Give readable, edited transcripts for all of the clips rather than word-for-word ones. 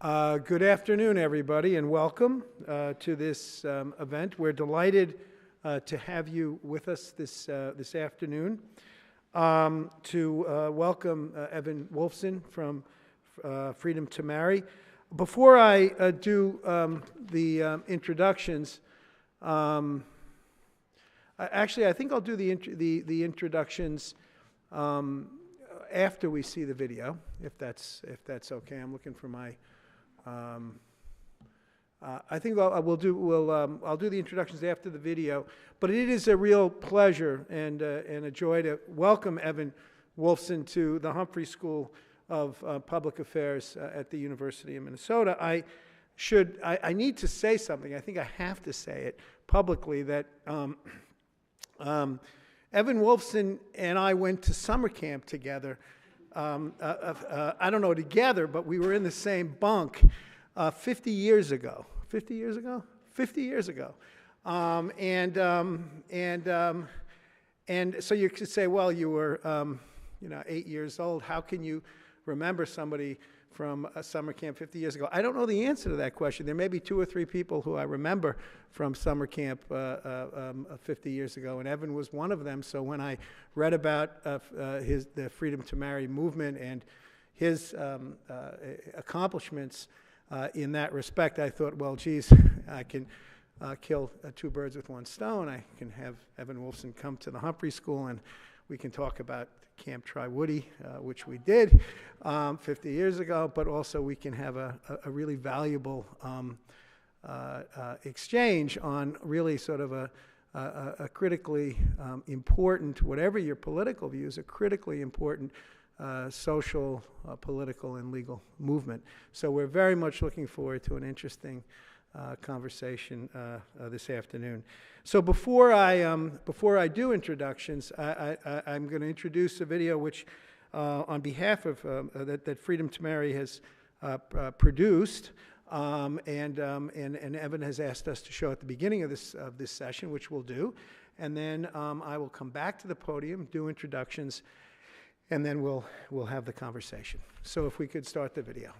Good afternoon, everybody, and welcome to this event. We're delighted to have you with us this afternoon to welcome Evan Wolfson from Freedom to Marry. Before I do the introductions, I think I'll do the introductions after we see the video, if that's okay. I'm looking for my. I think I'll do the introductions after the video, but it is a real pleasure and a joy to welcome Evan Wolfson to the Humphrey School of Public Affairs at the University of Minnesota. I need to say something. I think I have to say it publicly that Evan Wolfson and I went to summer camp together. I don't know together, but we were in the same bunk 50 years ago. 50 years ago? 50 years ago. And so you could say, well, you were 8 years old. How can you remember somebody from a summer camp 50 years ago? I don't know the answer to that question. There may be 2 or 3 people who I remember from summer camp 50 years ago, and Evan was one of them. So when I read about the Freedom to Marry movement and his accomplishments in that respect, I thought, well, geez, I can kill 2 birds with 1 stone. I can have Evan Wolfson come to the Humphrey School, and we can talk about Camp Tri-Woody, which we did 50 years ago, but also we can have a really valuable exchange on really sort of a critically important, whatever your political views, a critically important social, political, and legal movement. So we're very much looking forward to an interesting conversation this afternoon. So before I do introductions, I'm going to introduce a video which, on behalf of that Freedom to Marry has produced, and Evan has asked us to show at the beginning of this session, which we'll do, and then I will come back to the podium, do introductions, and then we'll have the conversation. So if we could start the video.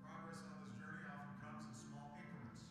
Progress on this journey often comes in small increments.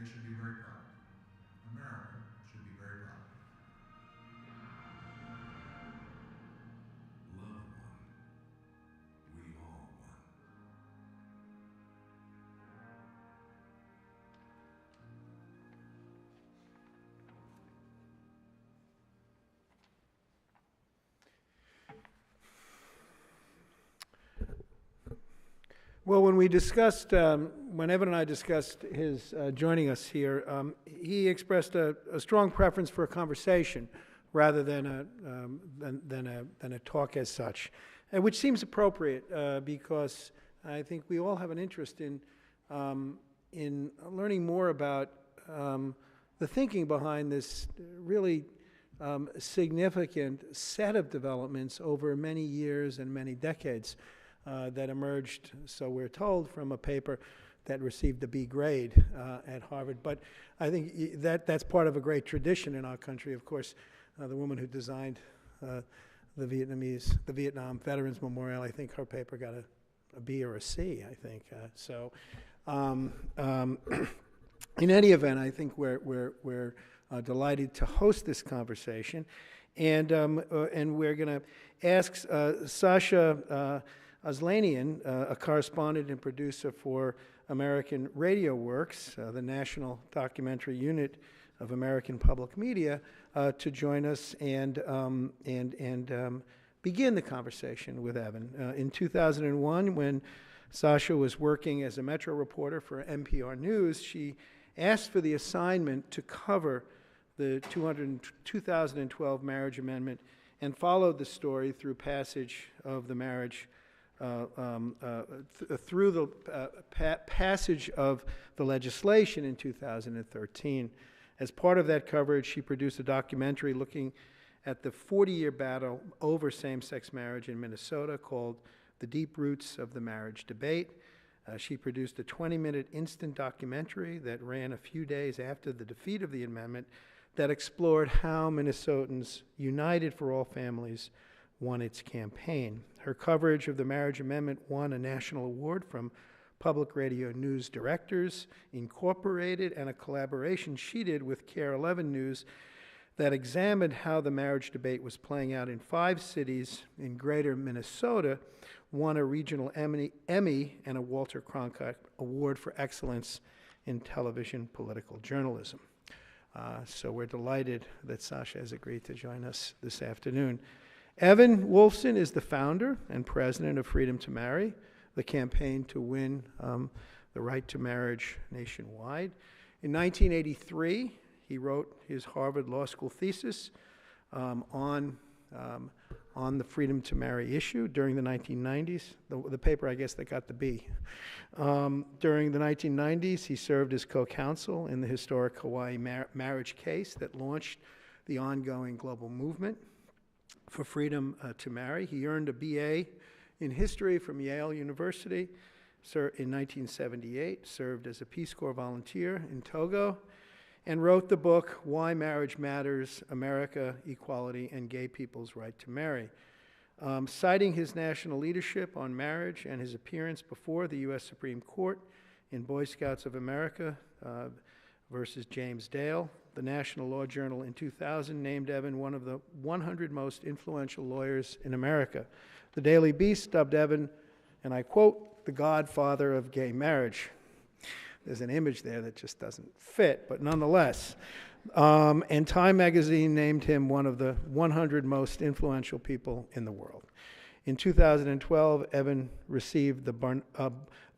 They should be very proud. America should be very proud. Love won. We all won. Well, when Evan and I discussed his joining us here, he expressed a strong preference for a conversation rather than a talk as such, which seems appropriate because I think we all have an interest in learning more about the thinking behind this really significant set of developments over many years and many decades. That emerged, so we're told, from a paper that received a B grade at Harvard. But I think that's part of a great tradition in our country. Of course, the woman who designed the Vietnam Veterans Memorial, I think her paper got a B or a C, I think. In any event, I think we're delighted to host this conversation. And we're going to ask Sasha Aslanian, a correspondent and producer for American Radio Works, the national documentary unit of American public media, to join us and begin the conversation with Evan. In 2001, when Sasha was working as a Metro reporter for NPR News, she asked for the assignment to cover the 2012 marriage amendment and followed the story through passage of the marriage through the passage of the legislation in 2013. As part of that coverage, she produced a documentary looking at the 40-year battle over same-sex marriage in Minnesota called The Deep Roots of the Marriage Debate. She produced a 20-minute instant documentary that ran a few days after the defeat of the amendment that explored how Minnesotans united for all families won its campaign. Her coverage of the marriage amendment won a national award from Public Radio News Directors Incorporated and a collaboration she did with KARE 11 News that examined how the marriage debate was playing out in 5 cities in greater Minnesota, won a regional Emmy and a Walter Cronkite Award for Excellence in Television Political Journalism. So we're delighted that Sasha has agreed to join us this afternoon. Evan Wolfson is the founder and president of Freedom to Marry, the campaign to win the right to marriage nationwide. In 1983, he wrote his Harvard Law School thesis on the Freedom to Marry issue during the 1990s, the paper, I guess, that got the B. During the 1990s, he served as co-counsel in the historic Hawaii marriage case that launched the ongoing global movement for freedom to marry. He earned a BA in history from Yale University in 1978, served as a Peace Corps volunteer in Togo, and wrote the book, Why Marriage Matters, America, Equality, and Gay People's Right to Marry. Citing his national leadership on marriage and his appearance before the U.S. Supreme Court in Boy Scouts of America versus James Dale, the National Law Journal in 2000 named Evan one of the 100 most influential lawyers in America. The Daily Beast dubbed Evan, and I quote, the godfather of gay marriage. There's an image there that just doesn't fit, but nonetheless. And Time magazine named him one of the 100 most influential people in the world. In 2012, Evan received the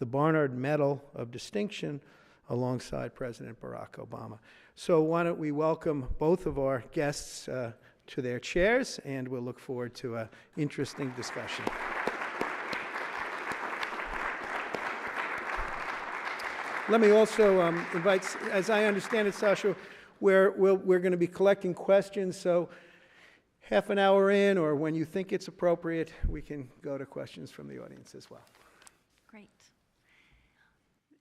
Barnard Medal of Distinction alongside President Barack Obama. So why don't we welcome both of our guests to their chairs, and we'll look forward to an interesting discussion. Let me also invite, as I understand it, Sasha, we're going to be collecting questions, so half an hour in, or when you think it's appropriate, we can go to questions from the audience as well. Great.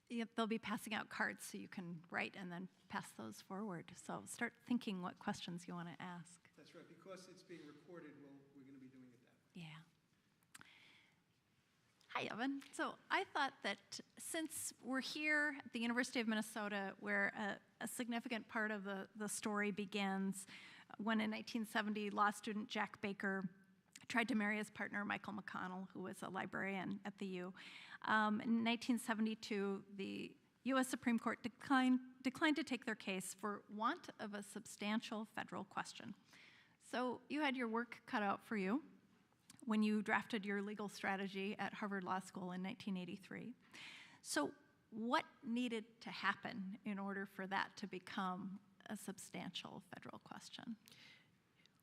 Yep, they'll be passing out cards so you can write and then pass those forward. So start thinking what questions you want to ask. That's right. Because it's being recorded, we're going to be doing it that way. Yeah. Hi, Evan. So I thought that since we're here at the University of Minnesota, where a significant part of the story begins, when in 1970, law student Jack Baker tried to marry his partner, Michael McConnell, who was a librarian at the U. In 1972, the U.S. Supreme Court declined to take their case for want of a substantial federal question. So you had your work cut out for you when you drafted your legal strategy at Harvard Law School in 1983. So what needed to happen in order for that to become a substantial federal question?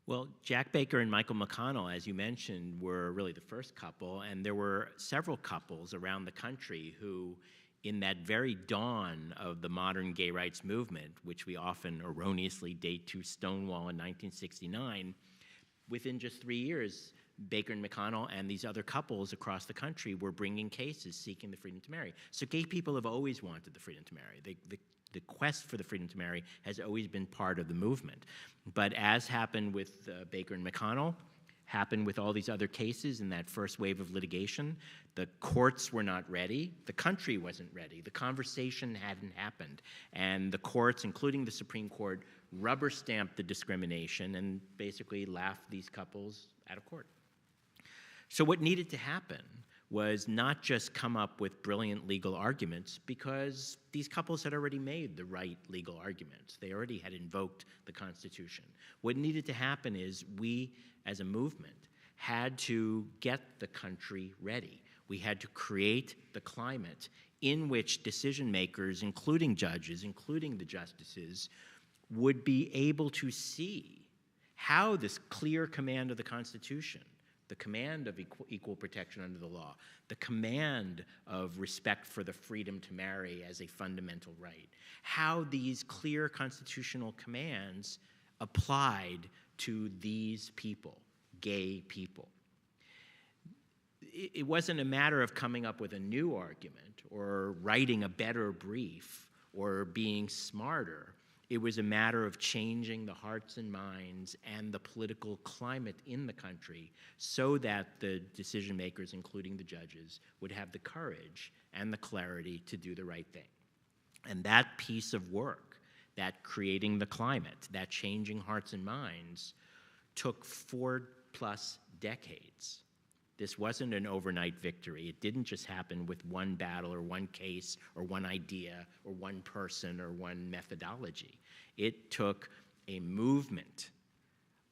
Well, Jack Baker and Michael McConnell, as you mentioned, were really the first couple, and there were several couples around the country who, in that very dawn of the modern gay rights movement, which we often erroneously date to Stonewall in 1969, within just 3 years, Baker and McConnell and these other couples across the country were bringing cases seeking the freedom to marry. So gay people have always wanted the freedom to marry. The quest for the freedom to marry has always been part of the movement. But as happened with Baker and McConnell, happened with all these other cases in that first wave of litigation, the courts were not ready, the country wasn't ready, the conversation hadn't happened, and the courts, including the Supreme Court, rubber-stamped the discrimination and basically laughed these couples out of court. So what needed to happen was not just come up with brilliant legal arguments, because these couples had already made the right legal arguments. They already had invoked the Constitution. What needed to happen is we, as a movement, had to get the country ready. We had to create the climate in which decision makers, including judges, including the justices, would be able to see how this clear command of the Constitution, the command of equal protection under the law, the command of respect for the freedom to marry as a fundamental right, how these clear constitutional commands applied to these people, gay people. It wasn't a matter of coming up with a new argument or writing a better brief or being smarter. It was a matter of changing the hearts and minds and the political climate in the country so that the decision makers, including the judges, would have the courage and the clarity to do the right thing. And that piece of work, that creating the climate, that changing hearts and minds, took 4+ decades. This wasn't an overnight victory. It didn't just happen with one battle or one case or one idea or one person or one methodology. It took a movement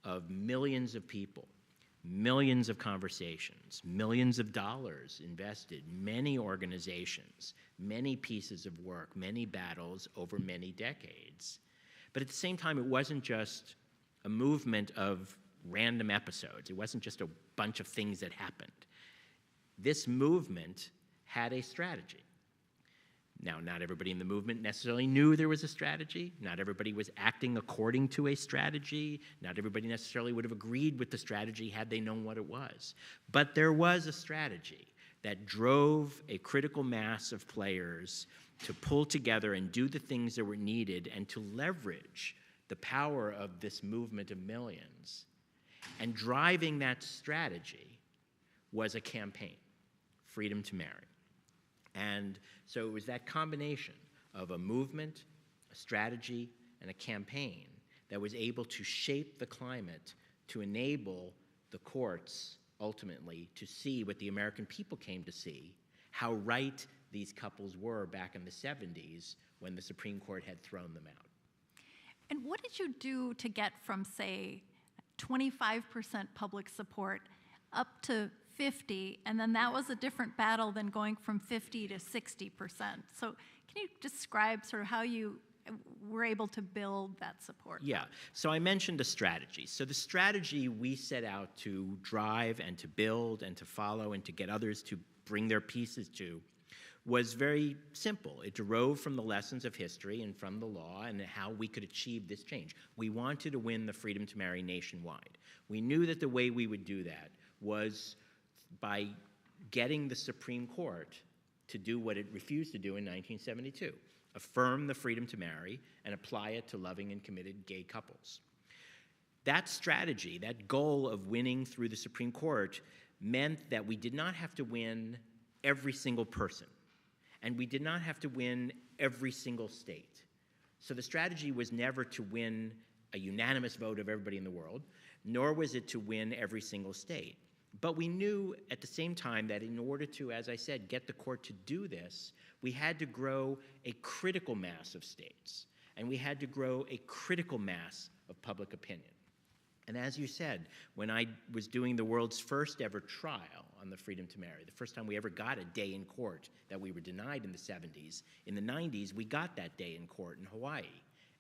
of millions of people, millions of conversations, millions of dollars invested, many organizations, many pieces of work, many battles over many decades. But at the same time, it wasn't just a movement of random episodes. It wasn't just a bunch of things that happened. This movement had a strategy. Now, not everybody in the movement necessarily knew there was a strategy. Not everybody was acting according to a strategy. Not everybody necessarily would have agreed with the strategy had they known what it was. But there was a strategy that drove a critical mass of players to pull together and do the things that were needed and to leverage the power of this movement of millions. And driving that strategy was a campaign, Freedom to Marry. And so it was that combination of a movement, a strategy, and a campaign that was able to shape the climate to enable the courts, ultimately, to see what the American people came to see, how right these couples were back in the 70s when the Supreme Court had thrown them out. And what did you do to get from, say, 25% public support up to 50, and then that was a different battle than going from 50 to 60%. So can you describe sort of how you were able to build that support? Yeah, so I mentioned a strategy. So the strategy we set out to drive and to build and to follow and to get others to bring their pieces to was very simple. It drove from the lessons of history and from the law and how we could achieve this change. We wanted to win the freedom to marry nationwide. We knew that the way we would do that was by getting the Supreme Court to do what it refused to do in 1972, affirm the freedom to marry and apply it to loving and committed gay couples. That strategy, that goal of winning through the Supreme Court, meant that we did not have to win every single person. And we did not have to win every single state. So the strategy was never to win a unanimous vote of everybody in the world, nor was it to win every single state. But we knew at the same time that in order to, as I said, get the court to do this, we had to grow a critical mass of states, and we had to grow a critical mass of public opinion. And as you said, when I was doing the world's first ever trial on the freedom to marry, the first time we ever got a day in court that we were denied in the 70s, in the 90s, we got that day in court in Hawaii.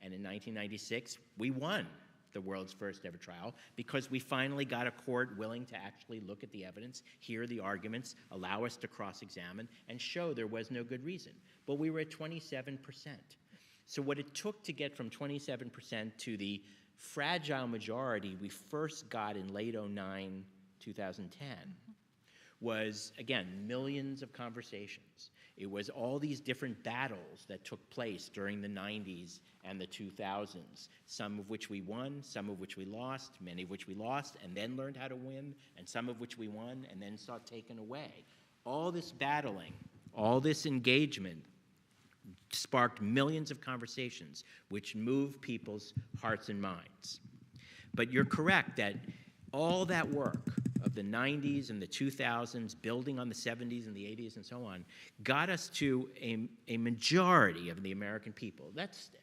And in 1996, we won the world's first ever trial because we finally got a court willing to actually look at the evidence, hear the arguments, allow us to cross-examine, and show there was no good reason. But we were at 27%. So what it took to get from 27% to the fragile majority we first got in late 2009, 2010, was, again, millions of conversations. It was all these different battles that took place during the 90s and the 2000s, some of which we won, some of which we lost, many of which we lost and then learned how to win, and some of which we won and then saw taken away. All this battling, all this engagement sparked millions of conversations which moved people's hearts and minds. But you're correct that all that work of the 90s and the 2000s, building on the 70s and the 80s and so on, got us to a majority of the American people,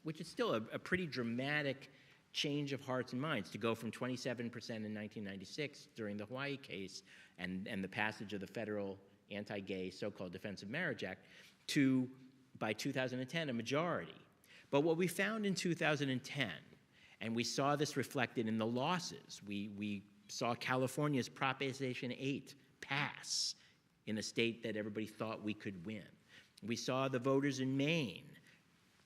which is still a pretty dramatic change of hearts and minds, to go from 27% in 1996 during the Hawaii case and the passage of the federal anti-gay so-called Defense of Marriage Act to, by 2010, a majority. But what we found in 2010, and we saw this reflected in the losses, we saw California's Proposition 8 pass in a state that everybody thought we could win. We saw the voters in Maine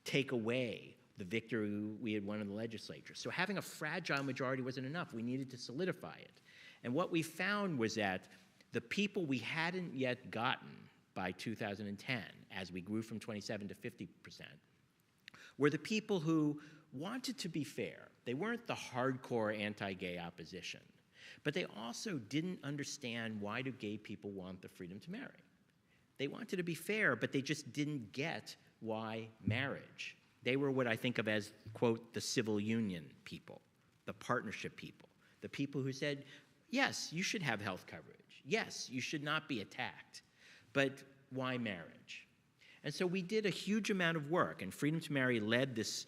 take away the victory we had won in the legislature. So having a fragile majority wasn't enough. We needed to solidify it. And what we found was that the people we hadn't yet gotten by 2010, as we grew from 27 to 50%, were the people who wanted to be fair. They weren't the hardcore anti-gay opposition, but they also didn't understand why do gay people want the freedom to marry. They wanted to be fair, but they just didn't get why marriage. They were what I think of as, quote, the civil union people, the partnership people, the people who said, yes, you should have health coverage. Yes, you should not be attacked, but why marriage? And so we did a huge amount of work, and Freedom to Marry led this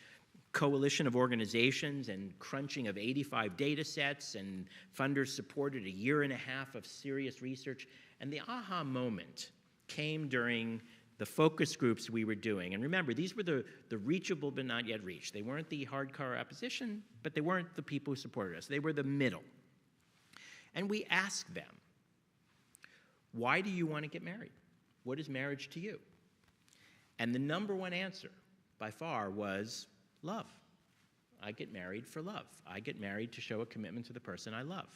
coalition of organizations and crunching of 85 data sets, and funders supported a year and a half of serious research. And the aha moment came during the focus groups we were doing. And remember, these were the reachable but not yet reached. They weren't the hardcore opposition, but they weren't the people who supported us. They were the middle. And we asked them, why do you want to get married? What is marriage to you? And the number one answer, by far, was love. I get married for love. I get married to show a commitment to the person I love.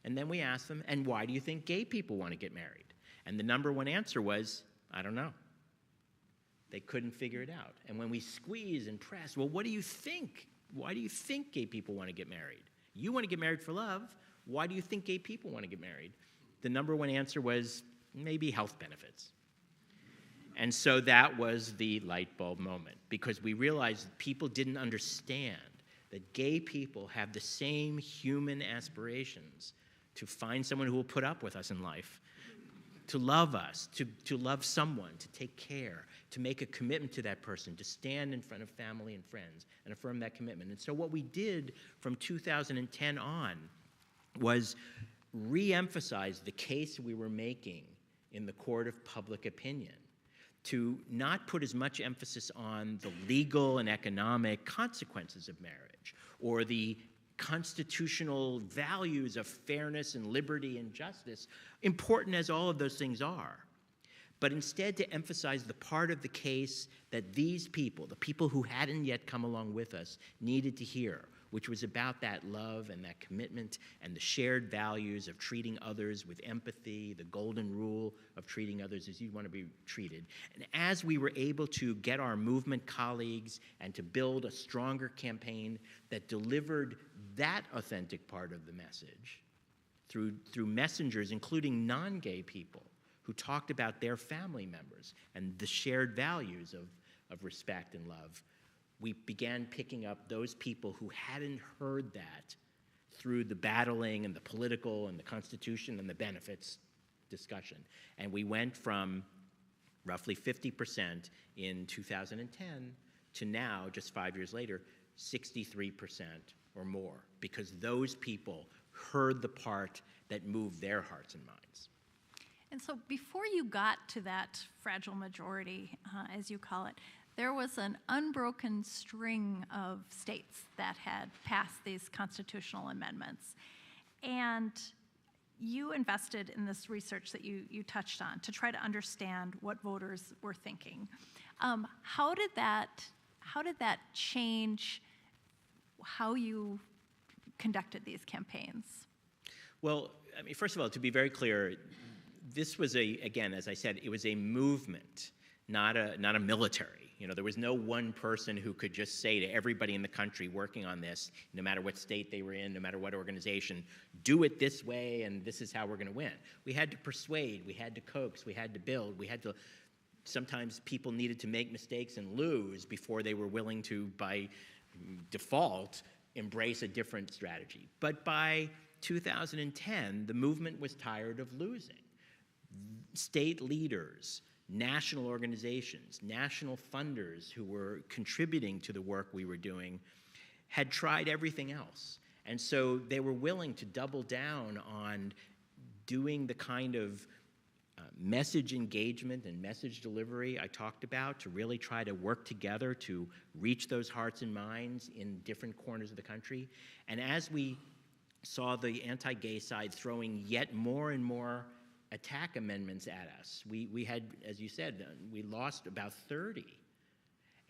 And then we asked them, and why do you think gay people want to get married? And the number one answer was, I don't know. They couldn't figure it out. And when we squeeze and press, well, what do you think? Why do you think gay people want to get married? You want to get married for love. Why do you think gay people want to get married? The number one answer was maybe health benefits. And so that was the light bulb moment, because we realized that people didn't understand that gay people have the same human aspirations to find someone who will put up with us in life, to love us, to love someone, to take care, to make a commitment to that person, to stand in front of family and friends and affirm that commitment. And so what we did from 2010 on was re-emphasize the case we were making in the court of public opinion, to not put as much emphasis on the legal and economic consequences of marriage or the constitutional values of fairness and liberty and justice, important as all of those things are, but instead to emphasize the part of the case that these people, the people who hadn't yet come along with us, needed to hear, which was about that love and that commitment and the shared values of treating others with empathy, the golden rule of treating others as you want to be treated. And as we were able to get our movement colleagues and to build a stronger campaign that delivered that authentic part of the message through messengers, including non-gay people, who talked about their family members and the shared values of respect and love. We began picking up those people who hadn't heard that through the battling and the political and the Constitution and the benefits discussion. And we went from roughly 50% in 2010 to now, just 5 years later, 63% or more, because those people heard the part that moved their hearts and minds. And so before you got to that fragile majority, as you call it, there was an unbroken string of states that had passed these constitutional amendments. And you invested in this research that you touched on to try to understand what voters were thinking. How did that change how you conducted these campaigns? Well, I mean, first of all, to be very clear, this was again, as I said, it was a movement, not a military. You know, there was no one person who could just say to everybody in the country working on this, no matter what state they were in, no matter what organization, do it this way and this is how we're going to win. We had to persuade, we had to coax, we had to build, we had to, sometimes people needed to make mistakes and lose before they were willing to, by default, embrace a different strategy. But by 2010, the movement was tired of losing. State leaders, national organizations, national funders who were contributing to the work we were doing had tried everything else. And so they were willing to double down on doing the kind of message engagement and message delivery I talked about, to really try to work together to reach those hearts and minds in different corners of the country. And as we saw the anti-gay side throwing yet more and more attack amendments at us, we had, as you said, we lost about 30.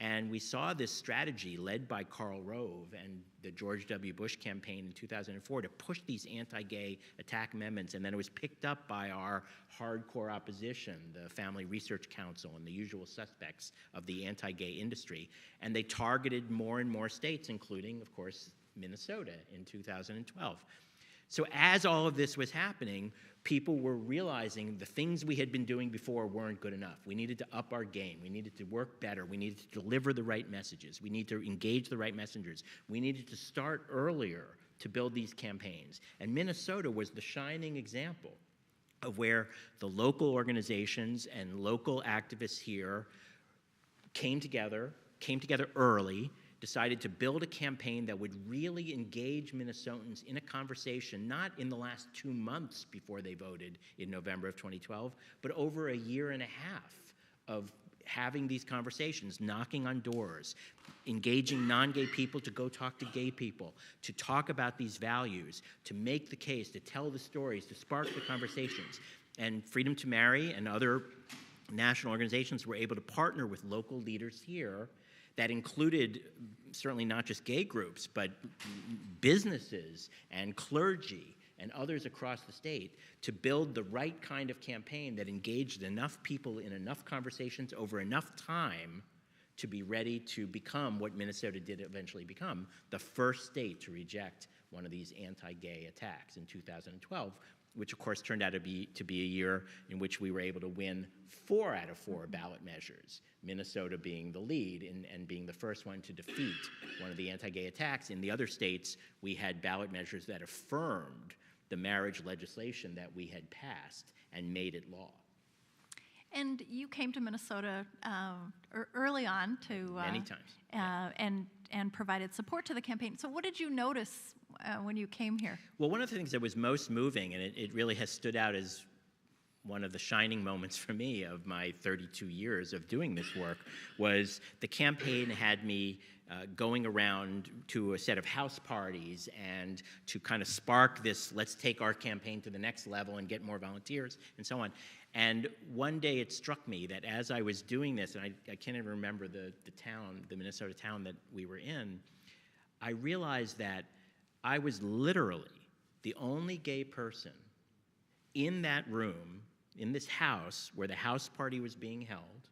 And we saw this strategy led by Karl Rove and the George W. Bush campaign in 2004 to push these anti-gay attack amendments, and then it was picked up by our hardcore opposition, the Family Research Council and the usual suspects of the anti-gay industry. And they targeted more and more states, including, of course, Minnesota in 2012. So as all of this was happening, people were realizing the things we had been doing before weren't good enough. We needed to up our game. We needed to work better. We needed to deliver the right messages. We needed to engage the right messengers. We needed to start earlier to build these campaigns. And Minnesota was the shining example of where the local organizations and local activists here came together early, decided to build a campaign that would really engage Minnesotans in a conversation, not in the last 2 months before they voted in November of 2012, but over a year and a half of having these conversations, knocking on doors, engaging non-gay people to go talk to gay people, to talk about these values, to make the case, to tell the stories, to spark the conversations. And Freedom to Marry and other national organizations were able to partner with local leaders here that included certainly not just gay groups, but businesses and clergy and others across the state to build the right kind of campaign that engaged enough people in enough conversations over enough time to be ready to become what Minnesota did eventually become, the first state to reject one of these anti-gay attacks in 2012, which of course turned out to be a year in which we were able to win 4 out of 4 ballot measures, Minnesota being the lead and being the first one to defeat one of the anti-gay attacks. In the other states, we had ballot measures that affirmed the marriage legislation that we had passed and made it law. And you came to Minnesota early on to many times, and provided support to the campaign. So what did you notice when you came here? Well, one of the things that was most moving, and it really has stood out as one of the shining moments for me of my 32 years of doing this work, was the campaign had me going around to a set of house parties and to kind of spark this, let's take our campaign to the next level and get more volunteers and so on. And one day it struck me that as I was doing this, and I can't even remember the town, the Minnesota town that we were in, I realized that I was literally the only gay person in that room, in this house where the house party was being held.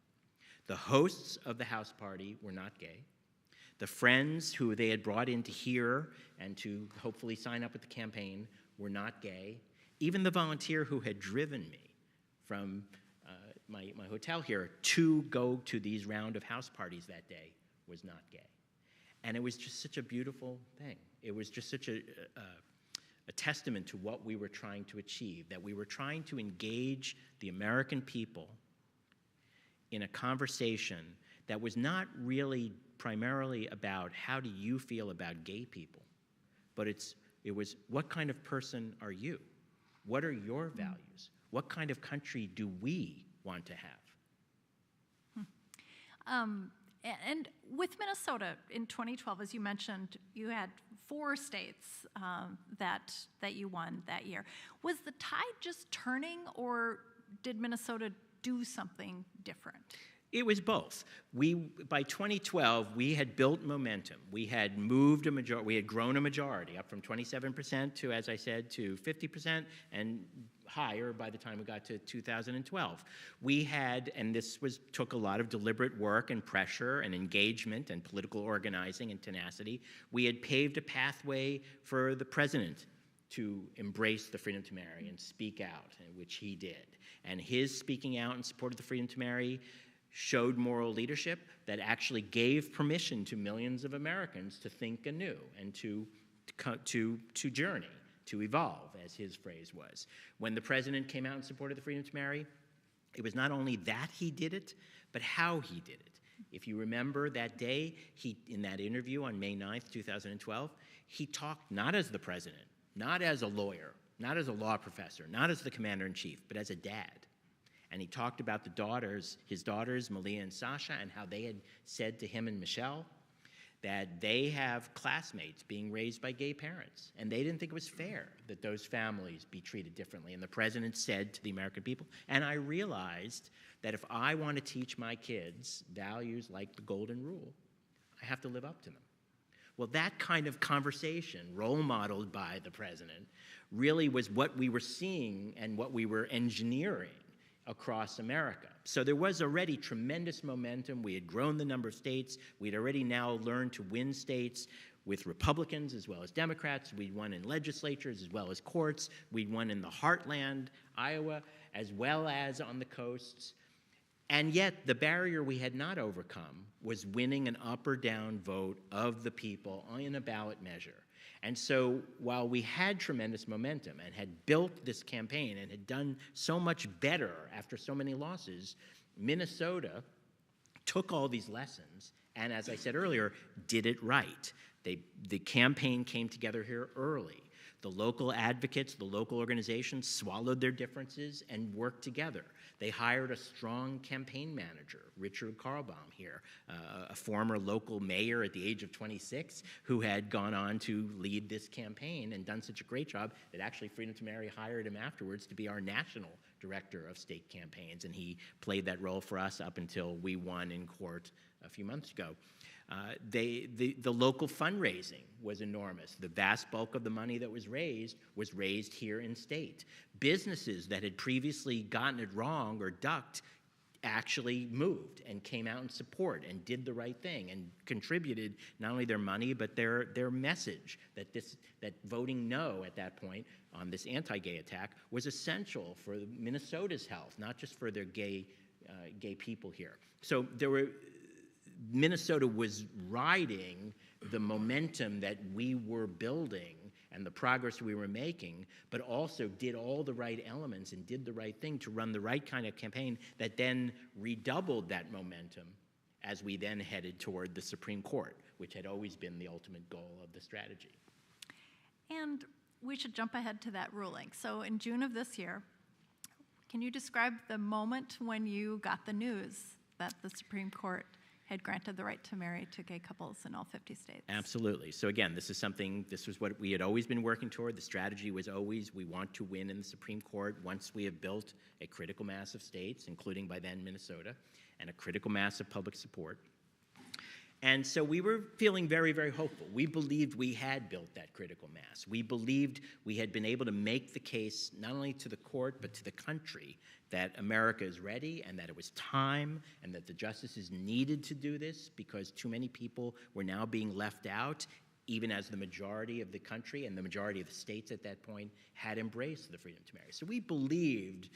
The hosts of the house party were not gay. The friends who they had brought in to hear and to hopefully sign up with the campaign were not gay. Even the volunteer who had driven me from my hotel here to go to these round of house parties that day was not gay. And it was just such a beautiful thing. It was just such a testament to what we were trying to achieve, that we were trying to engage the American people in a conversation that was not really primarily about how do you feel about gay people, but it was what kind of person are you? What are your values? What kind of country do we want to have? And with Minnesota in 2012, as you mentioned, you had 4 states that you won that year. Was the tide just turning, or did Minnesota do something different? It was both. By 2012, we had built momentum. We had moved we had grown a majority up from 27% to, as I said, to 50% and higher by the time we got to 2012. We had, and this took a lot of deliberate work and pressure and engagement and political organizing and tenacity. We had paved a pathway for the president to embrace the freedom to marry and speak out, which he did. And his speaking out in support of the freedom to marry showed moral leadership that actually gave permission to millions of Americans to think anew and to journey, to evolve, as his phrase was. When the president came out in support of the freedom to marry, it was not only that he did it, but how he did it. If you remember that day, in that interview on May 9th, 2012, he talked not as the president, not as a lawyer, not as a law professor, not as the commander-in-chief, but as a dad. And he talked about his daughters, Malia and Sasha, and how they had said to him and Michelle that they have classmates being raised by gay parents. And they didn't think it was fair that those families be treated differently. And the president said to the American people, and I realized that if I want to teach my kids values like the Golden Rule, I have to live up to them. Well, that kind of conversation, role modeled by the president, really was what we were seeing and what we were engineering across America. So there was already tremendous momentum. We had grown the number of states. We'd already now learned to win states with Republicans as well as Democrats. We'd won in legislatures as well as courts. We'd won in the heartland, Iowa, as well as on the coasts. And yet the barrier we had not overcome was winning an up or down vote of the people in a ballot measure. And so while we had tremendous momentum and had built this campaign and had done so much better after so many losses, Minnesota took all these lessons and, as I said earlier, did it right. The campaign came together here early. The local advocates, the local organizations swallowed their differences and worked together. They hired a strong campaign manager, Richard Carlbaum here, a former local mayor at the age of 26 who had gone on to lead this campaign and done such a great job that actually Freedom to Marry hired him afterwards to be our national director of state campaigns, and he played that role for us up until we won in court a few months ago. The local fundraising was enormous. The vast bulk of the money that was raised here in state. Businesses that had previously gotten it wrong or ducked actually moved and came out in support and did the right thing and contributed not only their money but their message that voting no at that point on this anti-gay attack was essential for Minnesota's health, not just for their gay people here. So Minnesota was riding the momentum that we were building and the progress we were making, but also did all the right elements and did the right thing to run the right kind of campaign that then redoubled that momentum as we then headed toward the Supreme Court, which had always been the ultimate goal of the strategy. And we should jump ahead to that ruling. So in June of this year, can you describe the moment when you got the news that the Supreme Court had granted the right to marry to gay couples in all 50 states? Absolutely. So again, this was what we had always been working toward. The strategy was always, we want to win in the Supreme Court once we have built a critical mass of states, including by then Minnesota, and a critical mass of public support. And so we were feeling very, very hopeful. We believed we had built that critical mass. We believed we had been able to make the case not only to the court but to the country that America is ready and that it was time and that the justices needed to do this because too many people were now being left out, even as the majority of the country and the majority of the states at that point had embraced the freedom to marry. So we believed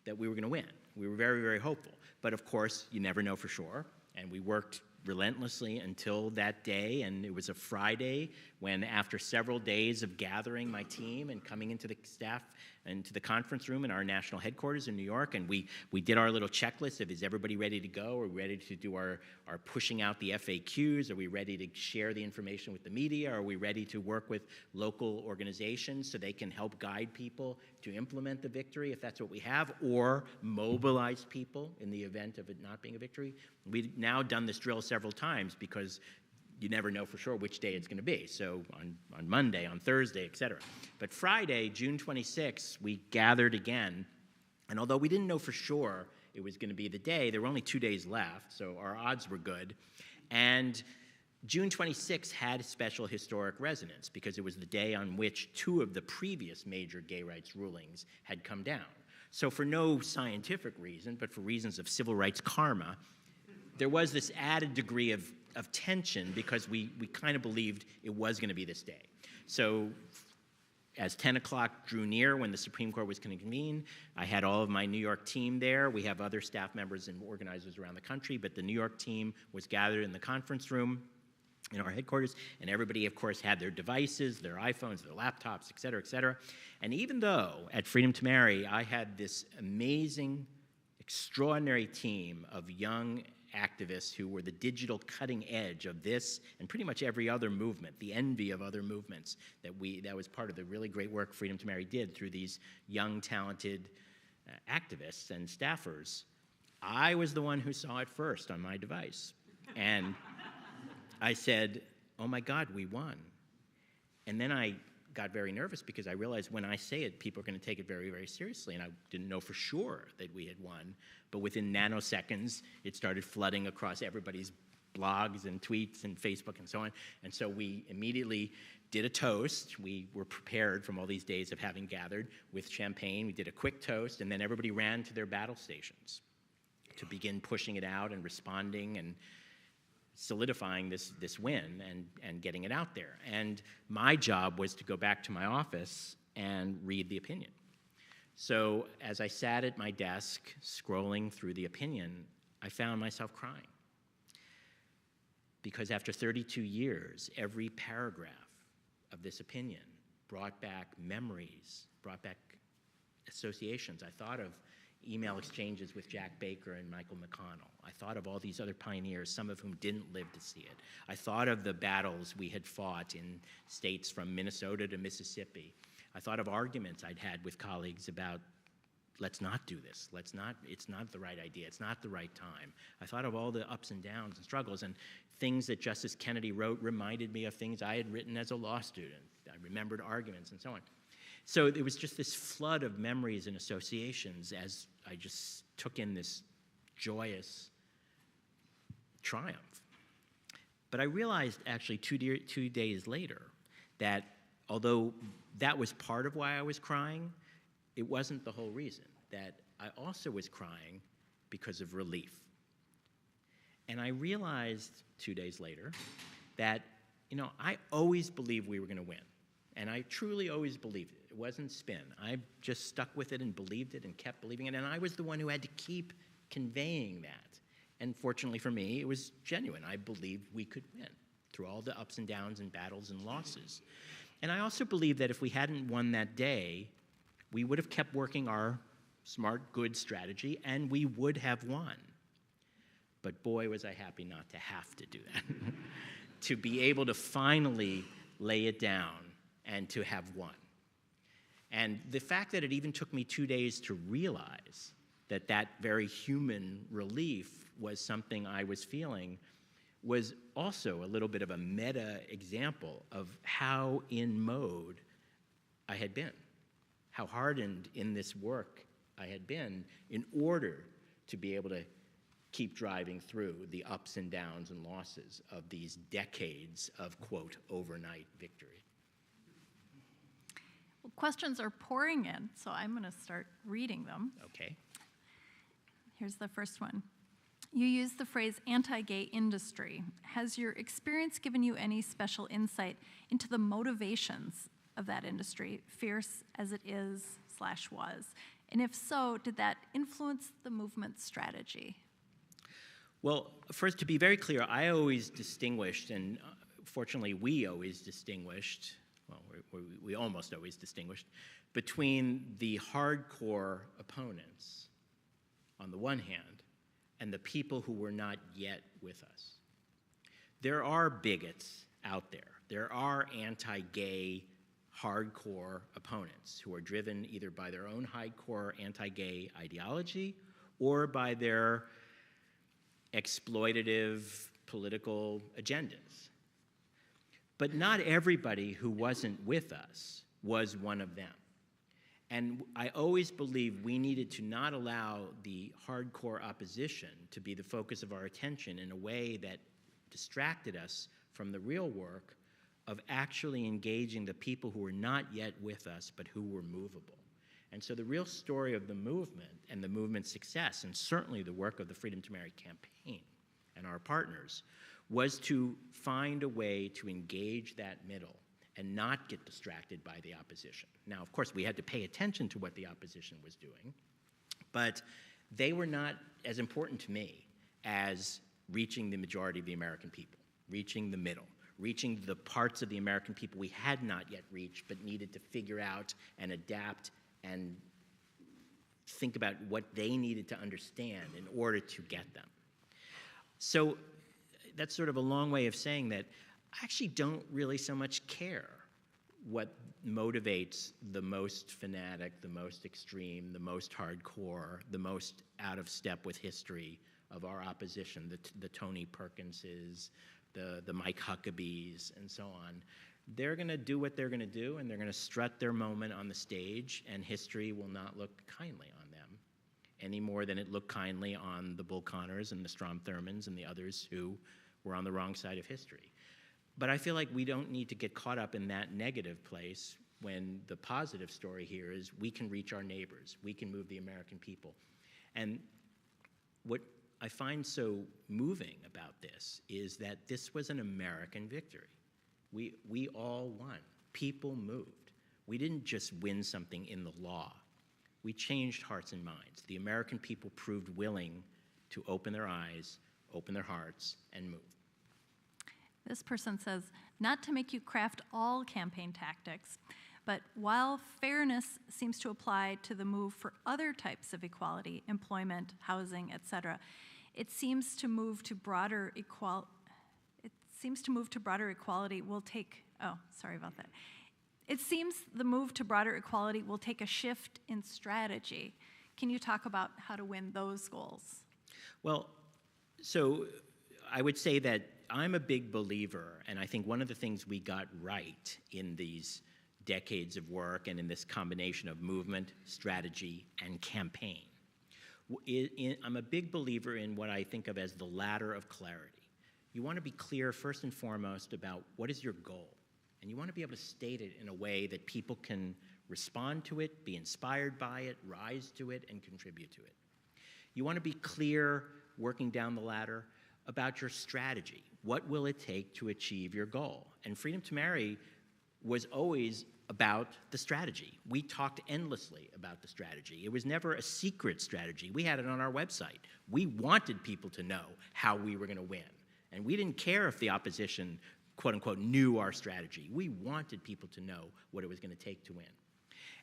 that we were going to win. We were very, very hopeful. But of course, you never know for sure. And we worked relentlessly until that day, and it was a Friday when, after several days of gathering my team and coming into the staff into the conference room in our national headquarters in New York, and we did our little checklist of, is everybody ready to go? Are we ready to do our pushing out the FAQs? Are we ready to share the information with the media? Are we ready to work with local organizations so they can help guide people to implement the victory, if that's what we have, or mobilize people in the event of it not being a victory? We've now done this drill several times because you never know for sure which day it's going to be. So on Monday, on Thursday, et cetera. But Friday, June 26th, we gathered again. And although we didn't know for sure it was going to be the day, there were only 2 days left, so our odds were good. And June 26th had special historic resonance because it was the day on which 2 of the previous major gay rights rulings had come down. So for no scientific reason, but for reasons of civil rights karma, there was this added degree of tension because we kind of believed it was going to be this day. So as 10 o'clock drew near when the Supreme Court was going to convene, I had all of my New York team there. We have other staff members and organizers around the country, but the New York team was gathered in the conference room in our headquarters, and everybody, of course, had their devices, their iPhones, their laptops, et cetera, et cetera. And even though at Freedom to Marry, I had this amazing, extraordinary team of young activists who were the digital cutting edge of this and pretty much every other movement, the envy of other movements that was part of the really great work Freedom to Marry did through these young, talented activists and staffers. I was the one who saw it first on my device. And I said, oh my God, we won. And then I got very nervous because I realized when I say it, people are going to take it very, very seriously. And I didn't know for sure that we had won. But within nanoseconds, it started flooding across everybody's blogs and tweets and Facebook and so on. And so we immediately did a toast. We were prepared from all these days of having gathered with champagne. We did a quick toast, and then everybody ran to their battle stations to begin pushing it out and responding and solidifying this win and getting it out there. And my job was to go back to my office and read the opinion. So as I sat at my desk scrolling through the opinion, I found myself crying. Because after 32 years, every paragraph of this opinion brought back memories, brought back associations. I thought of email exchanges with Jack Baker and Michael McConnell. I thought of all these other pioneers, some of whom didn't live to see it. I thought of the battles we had fought in states from Minnesota to Mississippi. I thought of arguments I'd had with colleagues about, let's not do this, it's not the right idea, it's not the right time. I thought of all the ups and downs and struggles, and things that Justice Kennedy wrote reminded me of things I had written as a law student. I remembered arguments and so on. So there was just this flood of memories and associations as I just took in this joyous triumph. But I realized actually two days later that although that was part of why I was crying, it wasn't the whole reason, that I also was crying because of relief. And I realized 2 days later that, I always believed we were going to win. And I truly always believed it. It wasn't spin. I just stuck with it and believed it and kept believing it. And I was the one who had to keep conveying that. And fortunately for me, it was genuine. I believed we could win through all the ups and downs and battles and losses. And I also believe that if we hadn't won that day, we would have kept working our smart, good strategy, and we would have won. But boy, was I happy not to have to do that. To be able to finally lay it down and to have won. And the fact that it even took me 2 days to realize that that very human relief was something I was feeling was also a little bit of a meta example of how in mode I had been, how hardened in this work I had been in order to be able to keep driving through the ups and downs and losses of these decades of, quote, overnight victory. Well, questions are pouring in, so I'm going to start reading them. Okay. Here's the first one. You use the phrase anti-gay industry. Has your experience given you any special insight into the motivations of that industry, fierce as it is/was? And if so, did that influence the movement's strategy? Well, first, to be very clear, I always distinguished, and fortunately we always distinguished, well, we almost always distinguished, between the hardcore opponents on the one hand and the people who were not yet with us. There are bigots out there. There are anti-gay hardcore opponents who are driven either by their own hardcore anti-gay ideology or by their exploitative political agendas. But not everybody who wasn't with us was one of them. And I always believed we needed to not allow the hardcore opposition to be the focus of our attention in a way that distracted us from the real work of actually engaging the people who were not yet with us but who were movable. And so the real story of the movement and the movement's success, and certainly the work of the Freedom to Marry campaign and our partners, was to find a way to engage that middle and not get distracted by the opposition. Now, of course, we had to pay attention to what the opposition was doing, but they were not as important to me as reaching the majority of the American people, reaching the middle, reaching the parts of the American people we had not yet reached but needed to figure out and adapt and think about what they needed to understand in order to get them. So that's sort of a long way of saying that I actually don't really so much care what motivates the most fanatic, the most extreme, the most hardcore, the most out of step with history of our opposition, the Tony Perkinses, the Mike Huckabees, and so on. They're going to do what they're going to do, and they're going to strut their moment on the stage, and history will not look kindly on them any more than it looked kindly on the Bull Connors and the Strom Thurmonds and the others who were on the wrong side of history. But I feel like we don't need to get caught up in that negative place when the positive story here is we can reach our neighbors, we can move the American people. And what I find so moving about this is that this was an American victory. We all won. People moved. We didn't just win something in the law. We changed hearts and minds. The American people proved willing to open their eyes, open their hearts, and move. This person says, not to make you craft all campaign tactics, but while fairness seems to apply to the move for other types of equality, employment, housing, etc., it seems to move to broader equality will take, oh, sorry about that. It seems the move to broader equality will take a shift in strategy. Can you talk about how to win those goals? Well, so I would say that I'm a big believer, and I think one of the things we got right in these decades of work and in this combination of movement, strategy, and campaign, I'm a big believer in what I think of as the ladder of clarity. You want to be clear first and foremost about what is your goal, and you want to be able to state it in a way that people can respond to it, be inspired by it, rise to it, and contribute to it. You want to be clear, working down the ladder, about your strategy. What will it take to achieve your goal? And Freedom to Marry was always about the strategy. We talked endlessly about the strategy. It was never a secret strategy. We had it on our website. We wanted people to know how we were going to win. And we didn't care if the opposition, quote unquote, knew our strategy. We wanted people to know what it was going to take to win.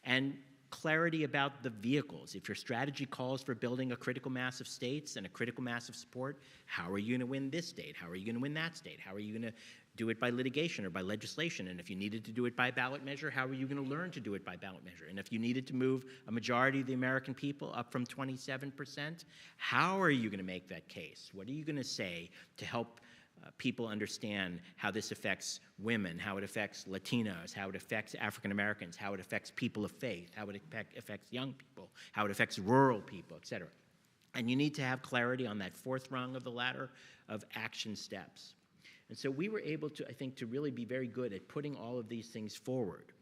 And clarity about the vehicles. If your strategy calls for building a critical mass of states and a critical mass of support, how are you going to win this state? How are you going to win that state? How are you going to do it by litigation or by legislation? And if you needed to do it by ballot measure, how are you going to learn to do it by ballot measure? And if you needed to move a majority of the American people up from 27%, how are you going to make that case? What are you going to say to help people understand how this affects women, how it affects Latinos, how it affects African Americans, how it affects people of faith, how it affects young people, how it affects rural people, et cetera. And you need to have clarity on that fourth rung of the ladder of action steps. And so we were able to, I think, to really be very good at putting all of these things forward.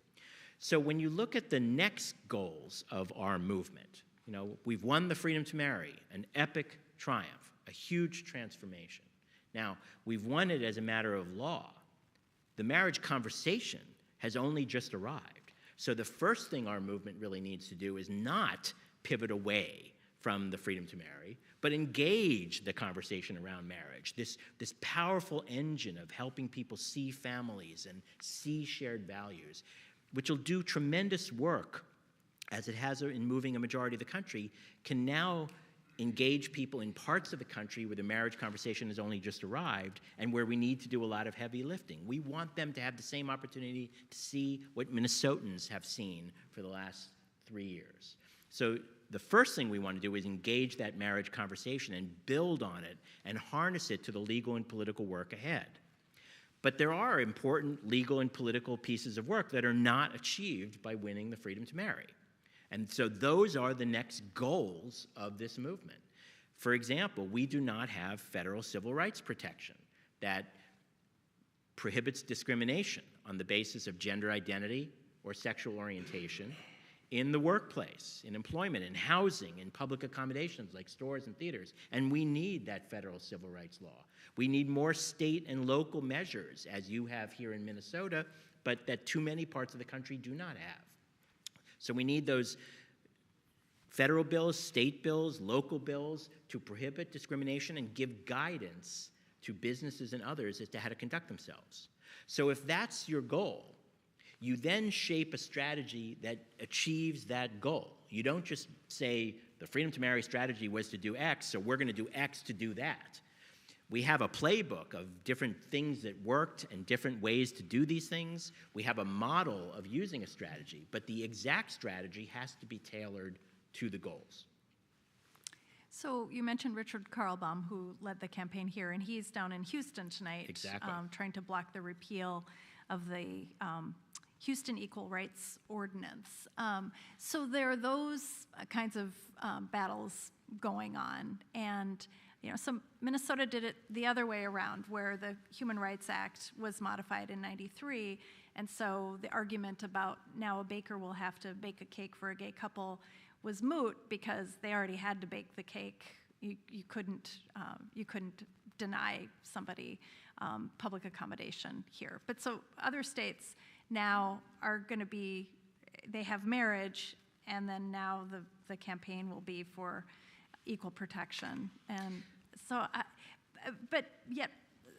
So when you look at the next goals of our movement, you know, we've won the Freedom to Marry, an epic triumph, a huge transformation. Now, we've won it as a matter of law. The marriage conversation has only just arrived. So the first thing our movement really needs to do is not pivot away from the freedom to marry, but engage the conversation around marriage, this powerful engine of helping people see families and see shared values, which will do tremendous work, as it has in moving a majority of the country, can now engage people in parts of the country where the marriage conversation has only just arrived and where we need to do a lot of heavy lifting. We want them to have the same opportunity to see what Minnesotans have seen for the last 3 years. So the first thing we want to do is engage that marriage conversation and build on it and harness it to the legal and political work ahead. But there are important legal and political pieces of work that are not achieved by winning the freedom to marry. And so those are the next goals of this movement. For example, we do not have federal civil rights protection that prohibits discrimination on the basis of gender identity or sexual orientation in the workplace, in employment, in housing, in public accommodations like stores and theaters. And we need that federal civil rights law. We need more state and local measures, as you have here in Minnesota, but that too many parts of the country do not have. So we need those federal bills, state bills, local bills to prohibit discrimination and give guidance to businesses and others as to how to conduct themselves. So if that's your goal, you then shape a strategy that achieves that goal. You don't just say the freedom to marry strategy was to do X, so we're going to do X to do that. We have a playbook of different things that worked and different ways to do these things. We have a model of using a strategy, but the exact strategy has to be tailored to the goals. So you mentioned Richard Karlbaum, who led the campaign here, and he's down in Houston tonight, Exactly. Trying to block the repeal of the Houston Equal Rights Ordinance. So there are those kinds of battles going on, and so Minnesota did it the other way around, where the Human Rights Act was modified in '93, and so the argument about now a baker will have to bake a cake for a gay couple was moot because they already had to bake the cake. You couldn't deny somebody public accommodation here. But so other states now are going to be, they have marriage, and then now the campaign will be for equal protection. And so, but yet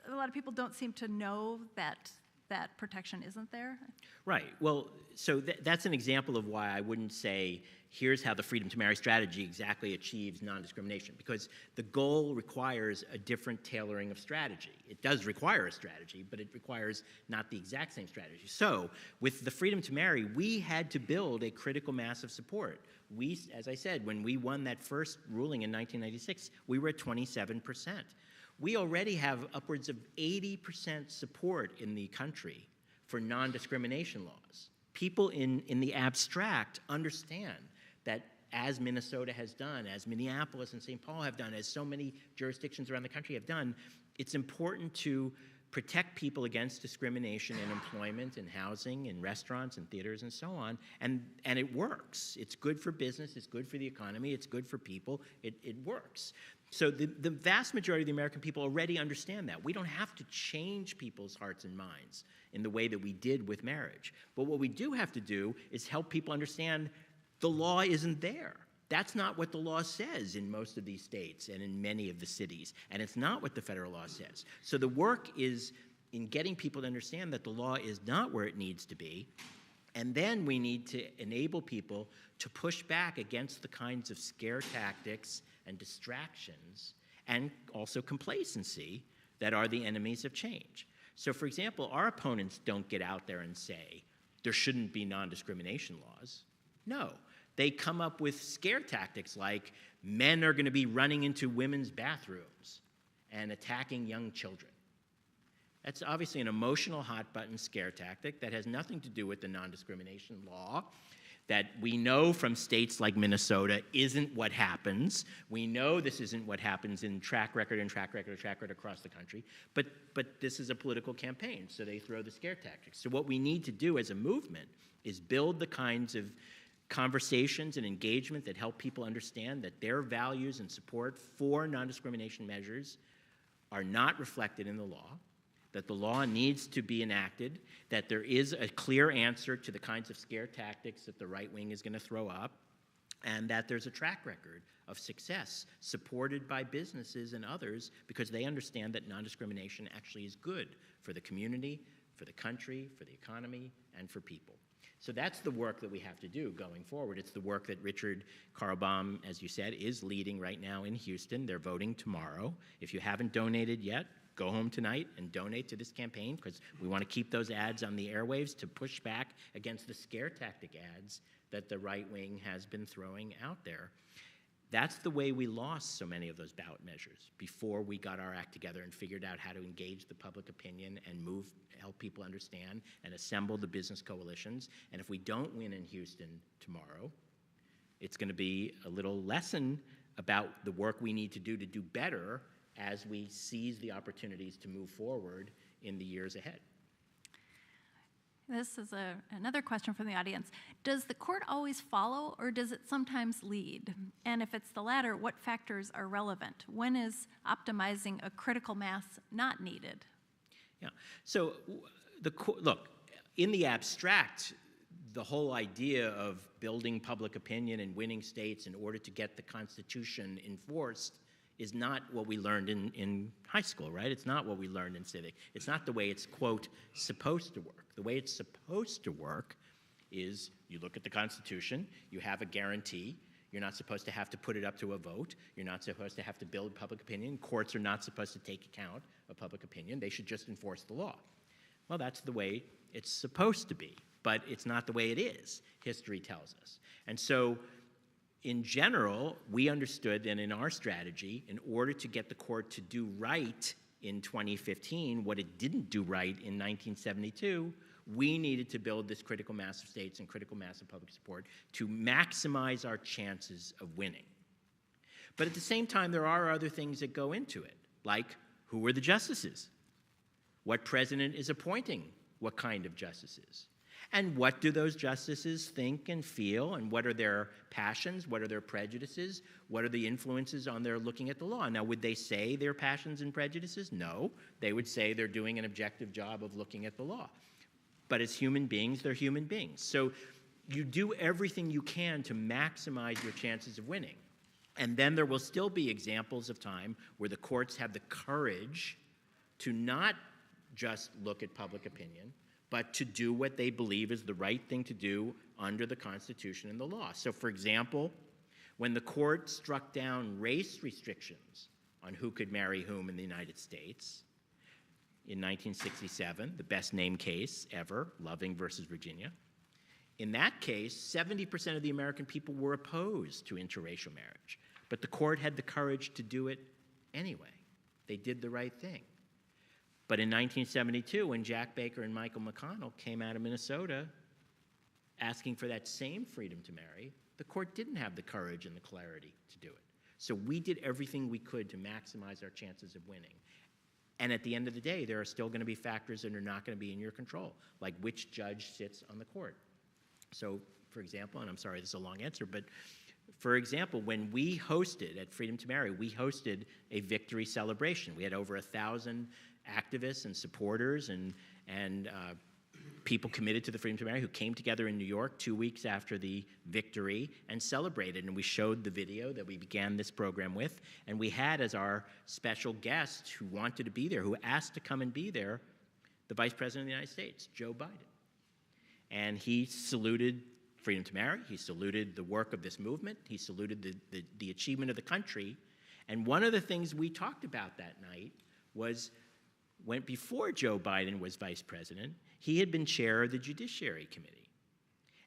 a lot of people don't seem to know that that protection isn't there. Right. Well, so that's an example of why I wouldn't say, here's how the freedom to marry strategy exactly achieves non-discrimination, because the goal requires a different tailoring of strategy. It does require a strategy, but it requires not the exact same strategy. So with the freedom to marry, we had to build a critical mass of support. We, as I said, when we won that first ruling in 1996, we were at 27%. We already have upwards of 80% support in the country for non-discrimination laws. People in the abstract understand that, as Minnesota has done, as Minneapolis and St. Paul have done, as so many jurisdictions around the country have done, it's important to protect people against discrimination in employment, in housing, in restaurants, and theaters, and so on. And it works. It's good for business. It's good for the economy. It's good for people. It works. So the vast majority of the American people already understand that. We don't have to change people's hearts and minds in the way that we did with marriage. But what we do have to do is help people understand the law isn't there. That's not what the law says in most of these states and in many of the cities. And it's not what the federal law says. So the work is in getting people to understand that the law is not where it needs to be. And then we need to enable people to push back against the kinds of scare tactics and distractions and also complacency that are the enemies of change. So, for example, our opponents don't get out there and say there shouldn't be non-discrimination laws. No. They come up with scare tactics like men are going to be running into women's bathrooms and attacking young children. That's obviously an emotional hot-button scare tactic that has nothing to do with the non-discrimination law that we know from states like Minnesota isn't what happens. We know this isn't what happens in track record across the country, but this is a political campaign, so they throw the scare tactics. So what we need to do as a movement is build the kinds of conversations and engagement that help people understand that their values and support for non-discrimination measures are not reflected in the law, that the law needs to be enacted, that there is a clear answer to the kinds of scare tactics that the right wing is going to throw up, and that there's a track record of success supported by businesses and others because they understand that non-discrimination actually is good for the community, for the country, for the economy, and for people. So that's the work that we have to do going forward. It's the work that Richard Carlbaum, as you said, is leading right now in Houston. They're voting tomorrow. If you haven't donated yet, go home tonight and donate to this campaign because we want to keep those ads on the airwaves to push back against the scare tactic ads that the right wing has been throwing out there. That's the way we lost so many of those ballot measures before we got our act together and figured out how to engage the public opinion and help people understand and assemble the business coalitions. And if we don't win in Houston tomorrow, it's going to be a little lesson about the work we need to do better as we seize the opportunities to move forward in the years ahead. This is another question from the audience. Does the court always follow, or does it sometimes lead? And if it's the latter, what factors are relevant? When is optimizing a critical mass not needed? Yeah. So, look, in the abstract, the whole idea of building public opinion and winning states in order to get the Constitution enforced is not what we learned in high school, right? It's not what we learned in civic. It's not the way it's, quote, supposed to work. The way it's supposed to work is you look at the Constitution, you have a guarantee, you're not supposed to have to put it up to a vote, you're not supposed to have to build public opinion, courts are not supposed to take account of public opinion, they should just enforce the law. Well, that's the way it's supposed to be, but it's not the way it is, history tells us. And so, in general, we understood that in our strategy, in order to get the court to do right in 2015, what it didn't do right in 1972, we needed to build this critical mass of states and critical mass of public support to maximize our chances of winning. But at the same time, there are other things that go into it, like who are the justices? What president is appointing what kind of justices? And what do those justices think and feel, and what are their passions, what are their prejudices, what are the influences on their looking at the law? Now, would they say their passions and prejudices? No. They would say they're doing an objective job of looking at the law. But as human beings, they're human beings. So you do everything you can to maximize your chances of winning. And then there will still be examples of time where the courts have the courage to not just look at public opinion, but to do what they believe is the right thing to do under the Constitution and the law. So, for example, when the court struck down race restrictions on who could marry whom in the United States in 1967, the best named case ever, Loving versus Virginia, in that case, 70% of the American people were opposed to interracial marriage, but the court had the courage to do it anyway. They did the right thing. But in 1972, when Jack Baker and Michael McConnell came out of Minnesota asking for that same freedom to marry, the court didn't have the courage and the clarity to do it. So we did everything we could to maximize our chances of winning. And at the end of the day, there are still going to be factors that are not going to be in your control, like which judge sits on the court. So, for example, and I'm sorry this is a long answer, but for example, when we hosted at Freedom to Marry, we hosted a victory celebration. We had over 1,000 activists and supporters and people committed to the Freedom to Marry who came together in New York 2 weeks after the victory and celebrated. And we showed the video that we began this program with. And we had as our special guest who wanted to be there, who asked to come and be there, the Vice President of the United States, Joe Biden. And he saluted Freedom to Marry. He saluted the work of this movement. He saluted the achievement of the country. And one of the things we talked about that night was before Joe Biden was vice president, he had been chair of the Judiciary Committee.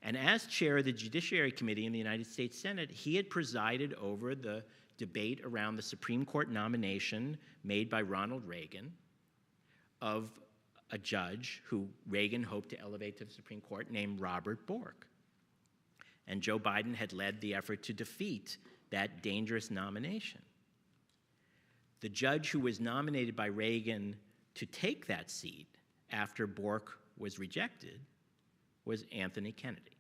And as chair of the Judiciary Committee in the United States Senate, he had presided over the debate around the Supreme Court nomination made by Ronald Reagan of a judge who Reagan hoped to elevate to the Supreme Court named Robert Bork. And Joe Biden had led the effort to defeat that dangerous nomination. The judge who was nominated by Reagan to take that seat after Bork was rejected was Anthony Kennedy,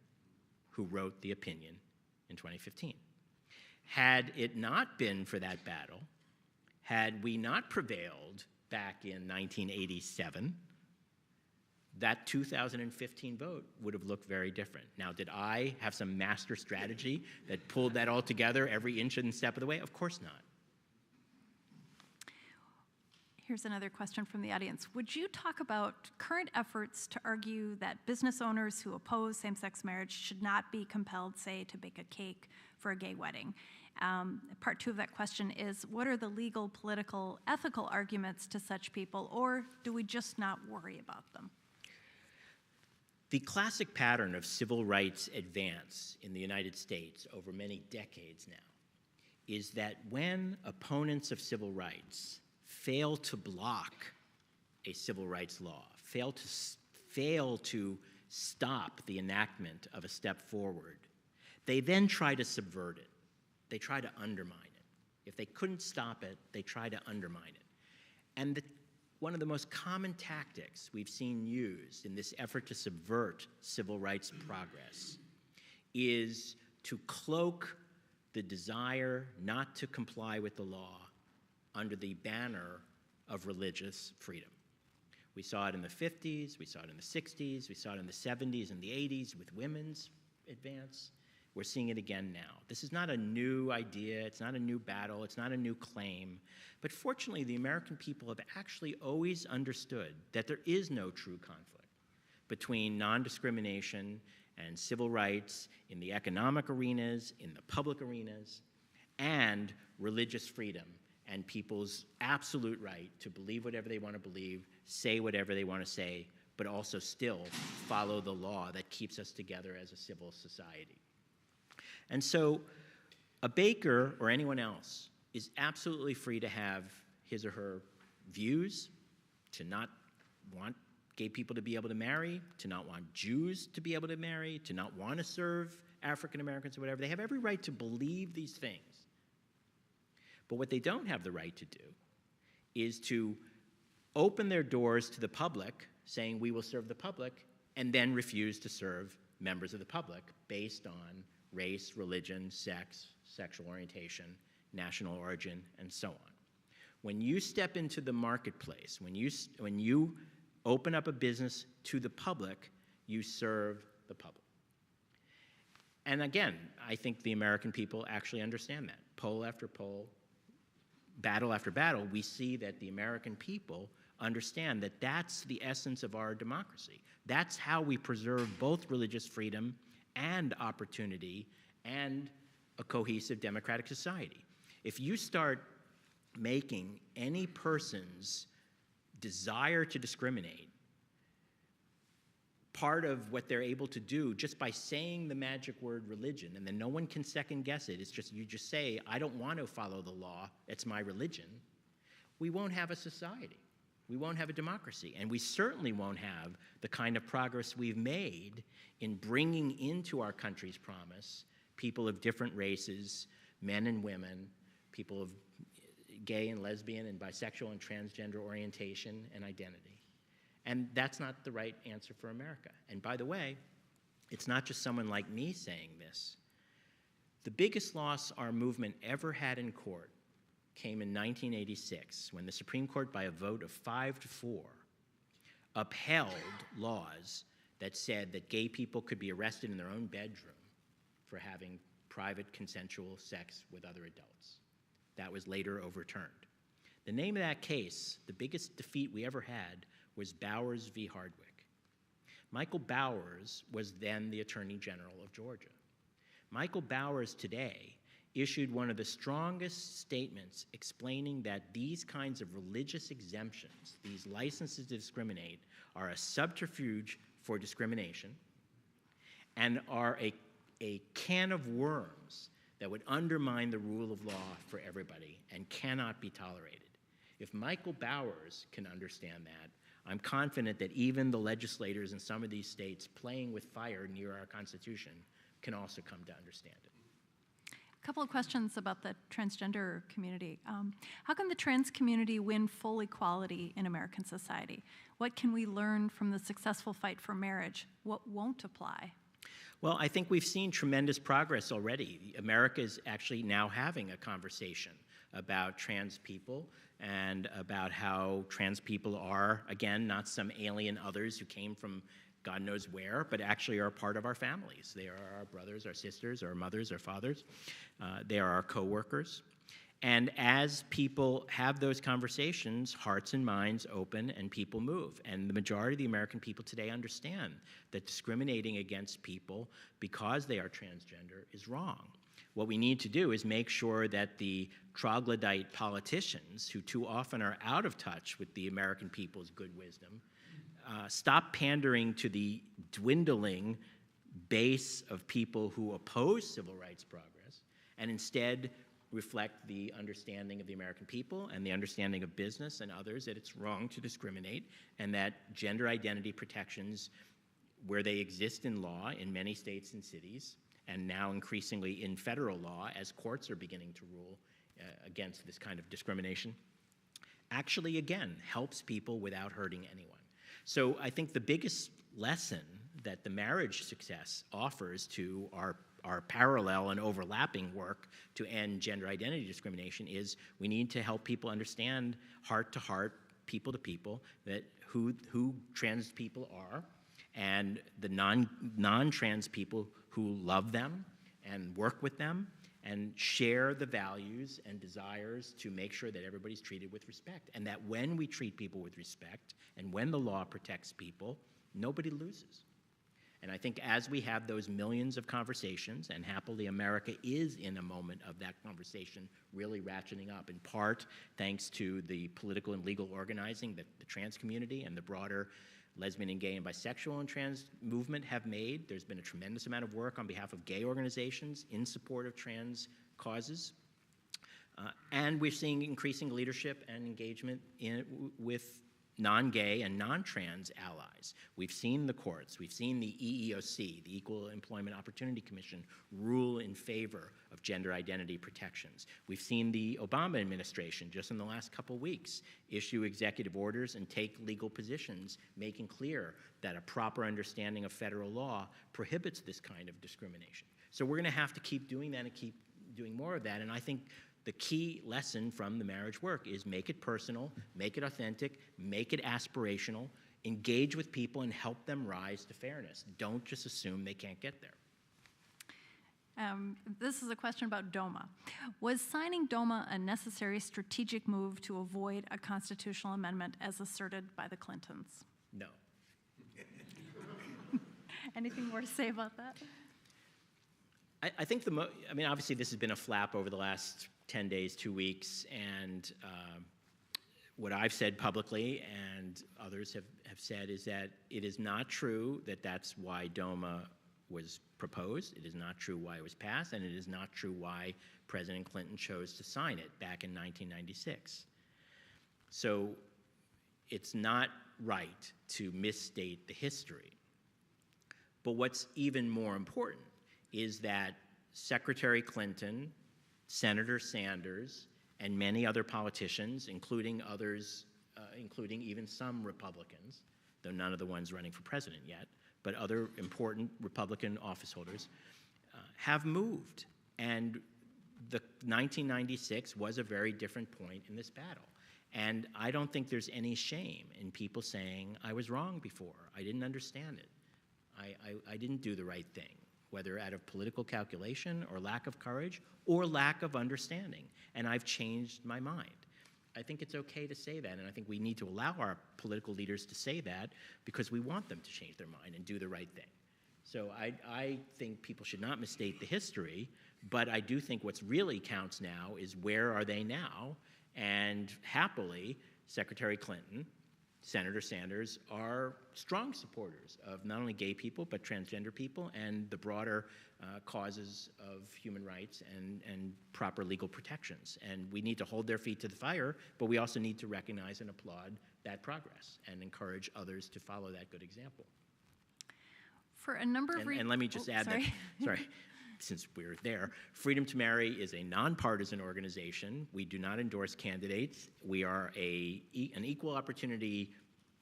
who wrote the opinion in 2015. Had it not been for that battle, had we not prevailed back in 1987, that 2015 vote would have looked very different. Now, did I have some master strategy that pulled that all together every inch and step of the way? Of course not. Here's another question from the audience. Would you talk about current efforts to argue that business owners who oppose same-sex marriage should not be compelled, say, to bake a cake for a gay wedding? Part two of that question is, what are the legal, political, ethical arguments to such people, or do we just not worry about them? The classic pattern of civil rights advance in the United States over many decades now is that when opponents of civil rights fail to block a civil rights law, fail to stop the enactment of a step forward, they then try to subvert it. They try to undermine it. If they couldn't stop it, they try to undermine it. And one of the most common tactics we've seen used in this effort to subvert civil rights progress is to cloak the desire not to comply with the law under the banner of religious freedom. We saw it in the 50s, we saw it in the 60s, we saw it in the 70s and the 80s with women's advance. We're seeing it again now. This is not a new idea, it's not a new battle, it's not a new claim, but fortunately the American people have actually always understood that there is no true conflict between non-discrimination and civil rights in the economic arenas, in the public arenas, and religious freedom and people's absolute right to believe whatever they want to believe, say whatever they want to say, but also still follow the law that keeps us together as a civil society. And so a baker or anyone else is absolutely free to have his or her views, to not want gay people to be able to marry, to not want Jews to be able to marry, to not want to serve African Americans or whatever. They have every right to believe these things. But what they don't have the right to do is to open their doors to the public, saying we will serve the public, and then refuse to serve members of the public based on race, religion, sex, sexual orientation, national origin, and so on. When you step into the marketplace, when you open up a business to the public, you serve the public. And again, I think the American people actually understand that. Poll after poll, battle after battle, we see that the American people understand that that's the essence of our democracy. That's how we preserve both religious freedom and opportunity and a cohesive democratic society. If you start making any person's desire to discriminate part of what they're able to do just by saying the magic word religion, and then no one can second guess it, it's just, you just say, I don't want to follow the law, it's my religion, we won't have a society. We won't have a democracy, and we certainly won't have the kind of progress we've made in bringing into our country's promise people of different races, men and women, people of gay and lesbian and bisexual and transgender orientation and identity. And that's not the right answer for America. And by the way, it's not just someone like me saying this. The biggest loss our movement ever had in court came in 1986, when the Supreme Court, by a vote of 5-4, upheld laws that said that gay people could be arrested in their own bedroom for having private consensual sex with other adults. That was later overturned. The name of that case, the biggest defeat we ever had, was Bowers v. Hardwick. Michael Bowers was then the Attorney General of Georgia. Michael Bowers today issued one of the strongest statements explaining that these kinds of religious exemptions, these licenses to discriminate, are a subterfuge for discrimination and are a can of worms that would undermine the rule of law for everybody and cannot be tolerated. If Michael Bowers can understand that, I'm confident that even the legislators in some of these states playing with fire near our Constitution can also come to understand it. A couple of questions about the transgender community. How can the trans community win full equality in American society? What can we learn from the successful fight for marriage? What won't apply? Well, I think we've seen tremendous progress already. America is actually now having a conversation about trans people and about how trans people are, again, not some alien others who came from God knows where, but actually are part of our families. They are our brothers, our sisters, our mothers, our fathers. They are our coworkers. And as people have those conversations, hearts and minds open and people move. And the majority of the American people today understand that discriminating against people because they are transgender is wrong. What we need to do is make sure that the troglodyte politicians, who too often are out of touch with the American people's good wisdom, stop pandering to the dwindling base of people who oppose civil rights progress and instead reflect the understanding of the American people and the understanding of business and others that it's wrong to discriminate, and that gender identity protections, where they exist in law in many states and cities, and now increasingly in federal law as courts are beginning to rule against this kind of discrimination, actually, again, helps people without hurting anyone. So I think the biggest lesson that the marriage success offers to our parallel and overlapping work to end gender identity discrimination is we need to help people understand heart to heart, people to people, that who trans people are, and the non-trans people who love them and work with them and share the values and desires to make sure that everybody's treated with respect, and that when we treat people with respect and when the law protects people, nobody loses. And I think as we have those millions of conversations, and happily America is in a moment of that conversation really ratcheting up, in part thanks to the political and legal organizing that the trans community and the broader lesbian and gay and bisexual and trans movement have made. There's been a tremendous amount of work on behalf of gay organizations in support of trans causes. And we're seeing increasing leadership and engagement with non-gay and non-trans allies. We've seen the courts, we've seen the EEOC, the Equal Employment Opportunity Commission, rule in favor of gender identity protections. We've seen the Obama administration, just in the last couple weeks, issue executive orders and take legal positions, making clear that a proper understanding of federal law prohibits this kind of discrimination. So we're gonna have to keep doing that and keep doing more of that, and I think the key lesson from the marriage work is make it personal, make it authentic, make it aspirational, engage with people and help them rise to fairness. Don't just assume they can't get there. This is a question about DOMA. Was signing DOMA a necessary strategic move to avoid a constitutional amendment as asserted by the Clintons? No. Anything more to say about that? I think I mean, obviously this has been a flap over the last 10 days, 2 weeks, and what I've said publicly and others have said is that it is not true that that's why DOMA was proposed. It is not true why it was passed, and it is not true why President Clinton chose to sign it back in 1996. So it's not right to misstate the history. But what's even more important is that Secretary Clinton, Senator Sanders, and many other politicians, including others, including even some Republicans, though none of the ones running for president yet, but other important Republican office holders, have moved. And the 1996 was a very different point in this battle. And I don't think there's any shame in people saying, I was wrong before, I didn't understand it, I didn't do the right thing, whether out of political calculation or lack of courage or lack of understanding, and I've changed my mind. I think it's okay to say that, and I think we need to allow our political leaders to say that because we want them to change their mind and do the right thing. So I think people should not misstate the history, but I do think what's really counts now is where are they now, and happily, Secretary Clinton, Senator Sanders are strong supporters of not only gay people, but transgender people and the broader causes of human rights and proper legal protections. And we need to hold their feet to the fire, but we also need to recognize and applaud that progress and encourage others to follow that good example. For a number of and let me just add that, sorry, since we're there, Freedom to Marry is a nonpartisan organization. We do not endorse candidates. We are an equal opportunity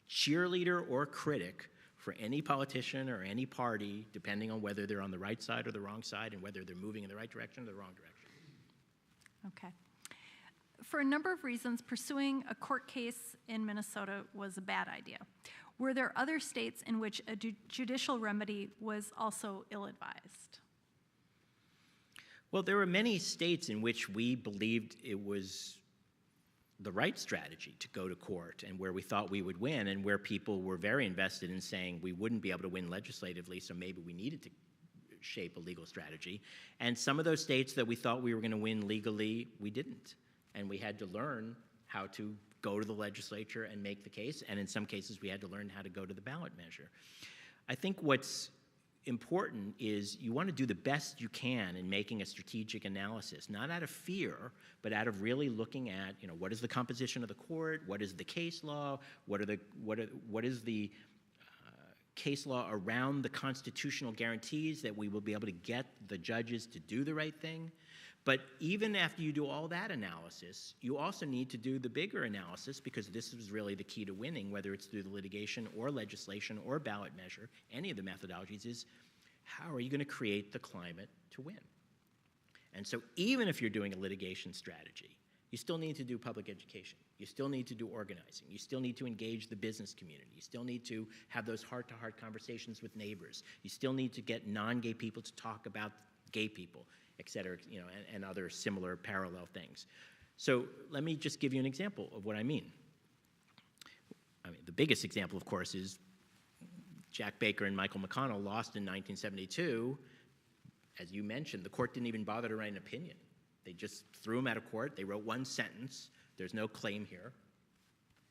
cheerleader or critic for any politician or any party, depending on whether they're on the right side or the wrong side and whether they're moving in the right direction or the wrong direction. Okay. For a number of reasons, pursuing a court case in Minnesota was a bad idea. Were there other states in which a judicial remedy was also ill-advised? Well, there were many states in which we believed it was the right strategy to go to court and where we thought we would win and where people were very invested in saying we wouldn't be able to win legislatively, so maybe we needed to shape a legal strategy. And some of those states that we thought we were going to win legally, we didn't. And we had to learn how to go to the legislature and make the case, and in some cases we had to learn how to go to the ballot measure. I think what's important is you want to do the best you can in making a strategic analysis, not out of fear, but out of really looking at, what is the composition of the court, what is the case law, what is the case law around the constitutional guarantees that we will be able to get the judges to do the right thing. But even after you do all that analysis, you also need to do the bigger analysis, because this is really the key to winning, whether it's through the litigation or legislation or ballot measure, any of the methodologies, is how are you going to create the climate to win? And so even if you're doing a litigation strategy, you still need to do public education. You still need to do organizing. You still need to engage the business community. You still need to have those heart-to-heart conversations with neighbors. You still need to get non-gay people to talk about gay people, et cetera, and other similar parallel things. So let me just give you an example of what I mean. The biggest example, of course, is Jack Baker and Michael McConnell lost in 1972. As you mentioned, the court didn't even bother to write an opinion. They just threw him out of court. They wrote one sentence. There's no claim here.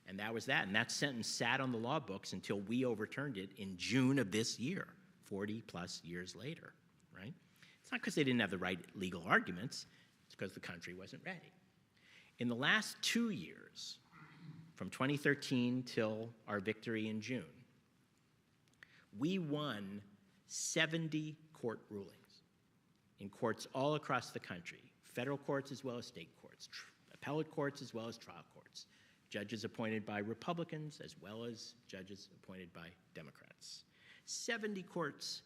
And that was that. And that sentence sat on the law books until we overturned it in June of this year, 40 plus years later, right? It's not because they didn't have the right legal arguments. It's because the country wasn't ready. In the last 2 years, from 2013 till our victory in June, we won 70 court rulings in courts all across the country, federal courts as well as state courts, appellate courts as well as trial courts, judges appointed by Republicans as well as judges appointed by Democrats. 70 courts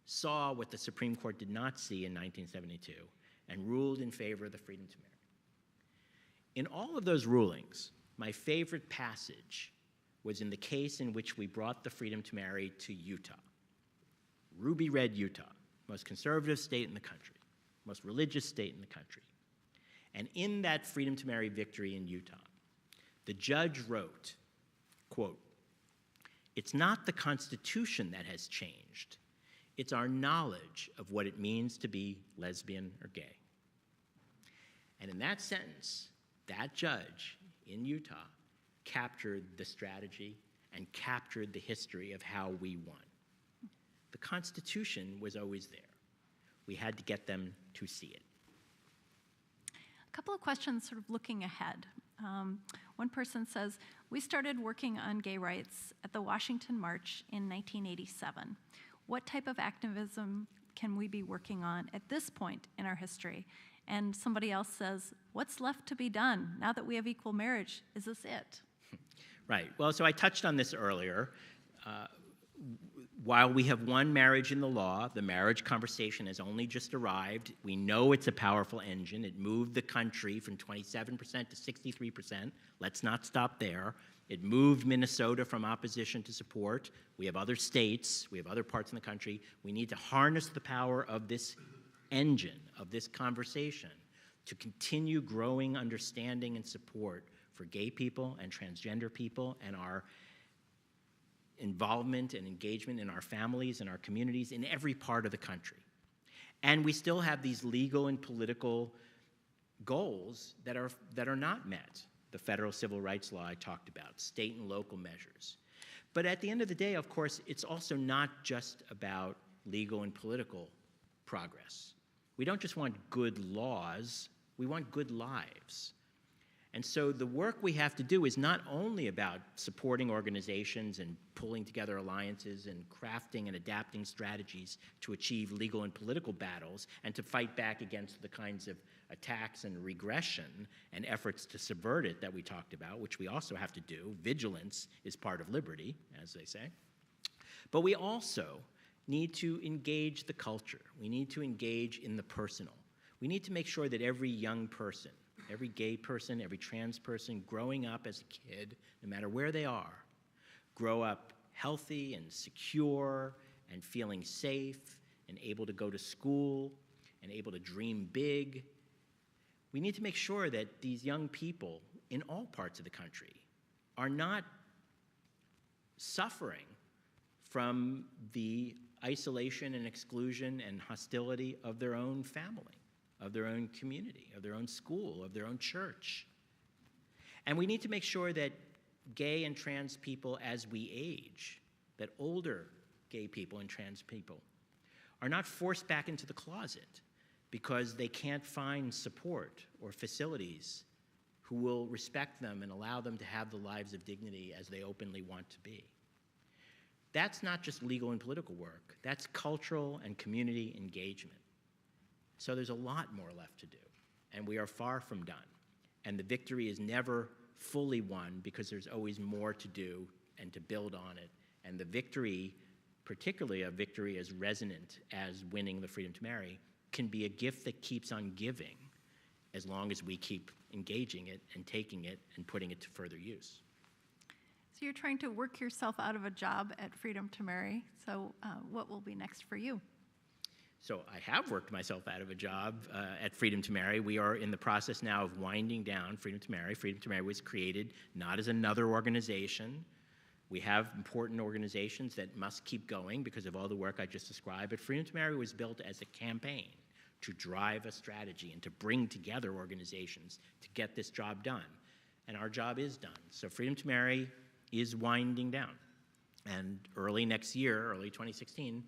saw what the Supreme Court did not see in 1972 and ruled in favor of the freedom to marry. In all of those rulings, my favorite passage was in the case in which we brought the freedom to marry to Utah. Ruby red Utah, most conservative state in the country, most religious state in the country. And in that freedom to marry victory in Utah, the judge wrote, quote, "It's not the Constitution that has changed. It's our knowledge of what it means to be lesbian or gay." And in that sentence, that judge in Utah captured the strategy and captured the history of how we won. The Constitution was always there. We had to get them to see it. A couple of questions sort of looking ahead. One person says, we started working on gay rights at the Washington March in 1987. What type of activism can we be working on at this point in our history? And somebody else says, what's left to be done now that we have equal marriage? Is this it? Right. Well, so I touched on this earlier. While we have won marriage in the law, the marriage conversation has only just arrived. We know it's a powerful engine. It moved the country from 27% to 63%. Let's not stop there. It moved Minnesota from opposition to support. We have other states. We have other parts in the country. We need to harness the power of this engine, of this conversation, to continue growing understanding and support for gay people and transgender people and our involvement and engagement in our families and our communities in every part of the country. And we still have these legal and political goals that are not met. The federal civil rights law I talked about, state and local measures. But at the end of the day, of course, it's also not just about legal and political progress. We don't just want good laws, we want good lives. And so the work we have to do is not only about supporting organizations and pulling together alliances and crafting and adapting strategies to achieve legal and political battles and to fight back against the kinds of attacks and regression and efforts to subvert it that we talked about, which we also have to do. Vigilance is part of liberty, as they say. But we also need to engage the culture. We need to engage in the personal. We need to make sure that every young person, every gay person, every trans person growing up as a kid, no matter where they are, grow up healthy and secure and feeling safe and able to go to school and able to dream big. We need to make sure that these young people in all parts of the country are not suffering from the isolation and exclusion and hostility of their own family, of their own community, of their own school, of their own church. And we need to make sure that gay and trans people, as we age, that older gay people and trans people are not forced back into the closet because they can't find support or facilities who will respect them and allow them to have the lives of dignity as they openly want to be. That's not just legal and political work, that's cultural and community engagement. So there's a lot more left to do, and we are far from done. And the victory is never fully won because there's always more to do and to build on it. And the victory, particularly a victory as resonant as winning the freedom to marry, can be a gift that keeps on giving as long as we keep engaging it and taking it and putting it to further use. So you're trying to work yourself out of a job at Freedom to Marry. So what will be next for you? So I have worked myself out of a job at Freedom to Marry. We are in the process now of winding down Freedom to Marry. Freedom to Marry was created not as another organization. We have important organizations that must keep going because of all the work I just described, but Freedom to Marry was built as a campaign to drive a strategy and to bring together organizations to get this job done. And our job is done. So Freedom to Marry is winding down. And early next year, early 2016,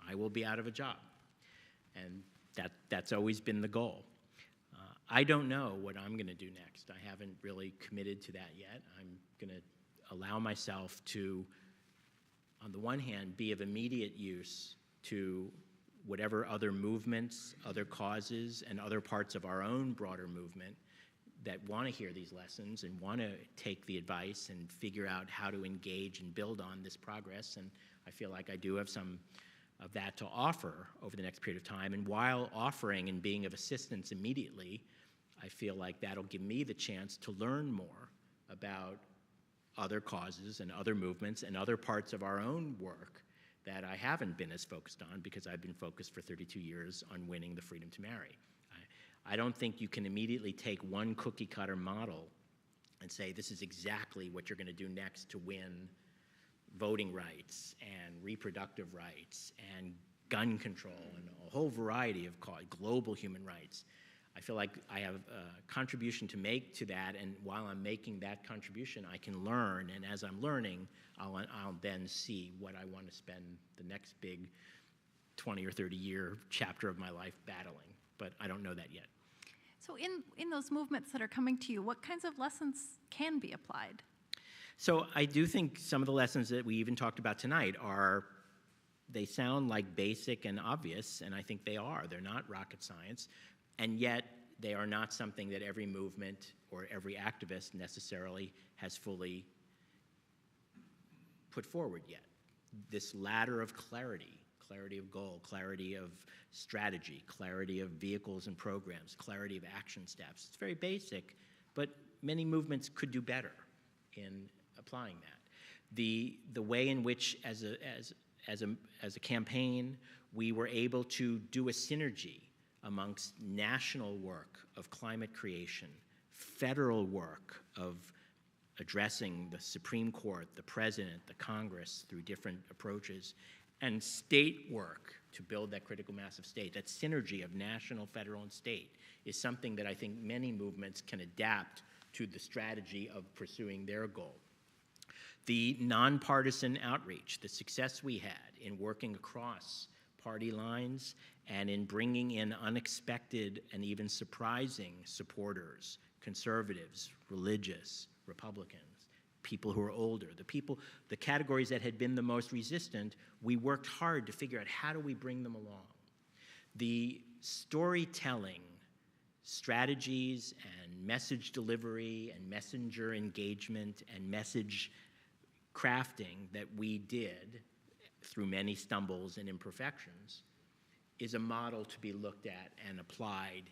I will be out of a job. And that's always been the goal. I don't know what I'm going to do next. I haven't really committed to that yet. I'm going to allow myself to, on the one hand, be of immediate use to whatever other movements, other causes, and other parts of our own broader movement that want to hear these lessons and want to take the advice and figure out how to engage and build on this progress. And I feel like I do have some of that to offer over the next period of time. And while offering and being of assistance immediately, I feel like that'll give me the chance to learn more about other causes and other movements and other parts of our own work that I haven't been as focused on because I've been focused for 32 years on winning the freedom to marry. I don't think you can immediately take one cookie cutter model and say this is exactly what you're going to do next to win voting rights and reproductive rights and gun control and a whole variety of global human rights. I feel like I have a contribution to make to that, and while I'm making that contribution, I can learn, and as I'm learning, I'll then see what I want to spend the next big 20 or 30 year chapter of my life battling, but I don't know that yet. So in those movements that are coming to you, what kinds of lessons can be applied? So I do think some of the lessons that we even talked about tonight they sound like basic and obvious, and I think they are. They're not rocket science, and yet they are not something that every movement or every activist necessarily has fully put forward yet. This ladder of clarity of goal, clarity of strategy, clarity of vehicles and programs, clarity of action steps. It's very basic, but many movements could do better in applying that. The way in which, as a campaign, we were able to do a synergy amongst national work of climate creation, federal work of addressing the Supreme Court, the President, the Congress through different approaches, and state work to build that critical mass of state. That synergy of national, federal, and state is something that I think many movements can adapt to the strategy of pursuing their goal. The nonpartisan outreach, the success we had in working across party lines and in bringing in unexpected and even surprising supporters, conservatives, religious, Republicans, people who are older, the categories that had been the most resistant, we worked hard to figure out how do we bring them along. The storytelling strategies and message delivery and messenger engagement and message crafting that we did through many stumbles and imperfections, is a model to be looked at and applied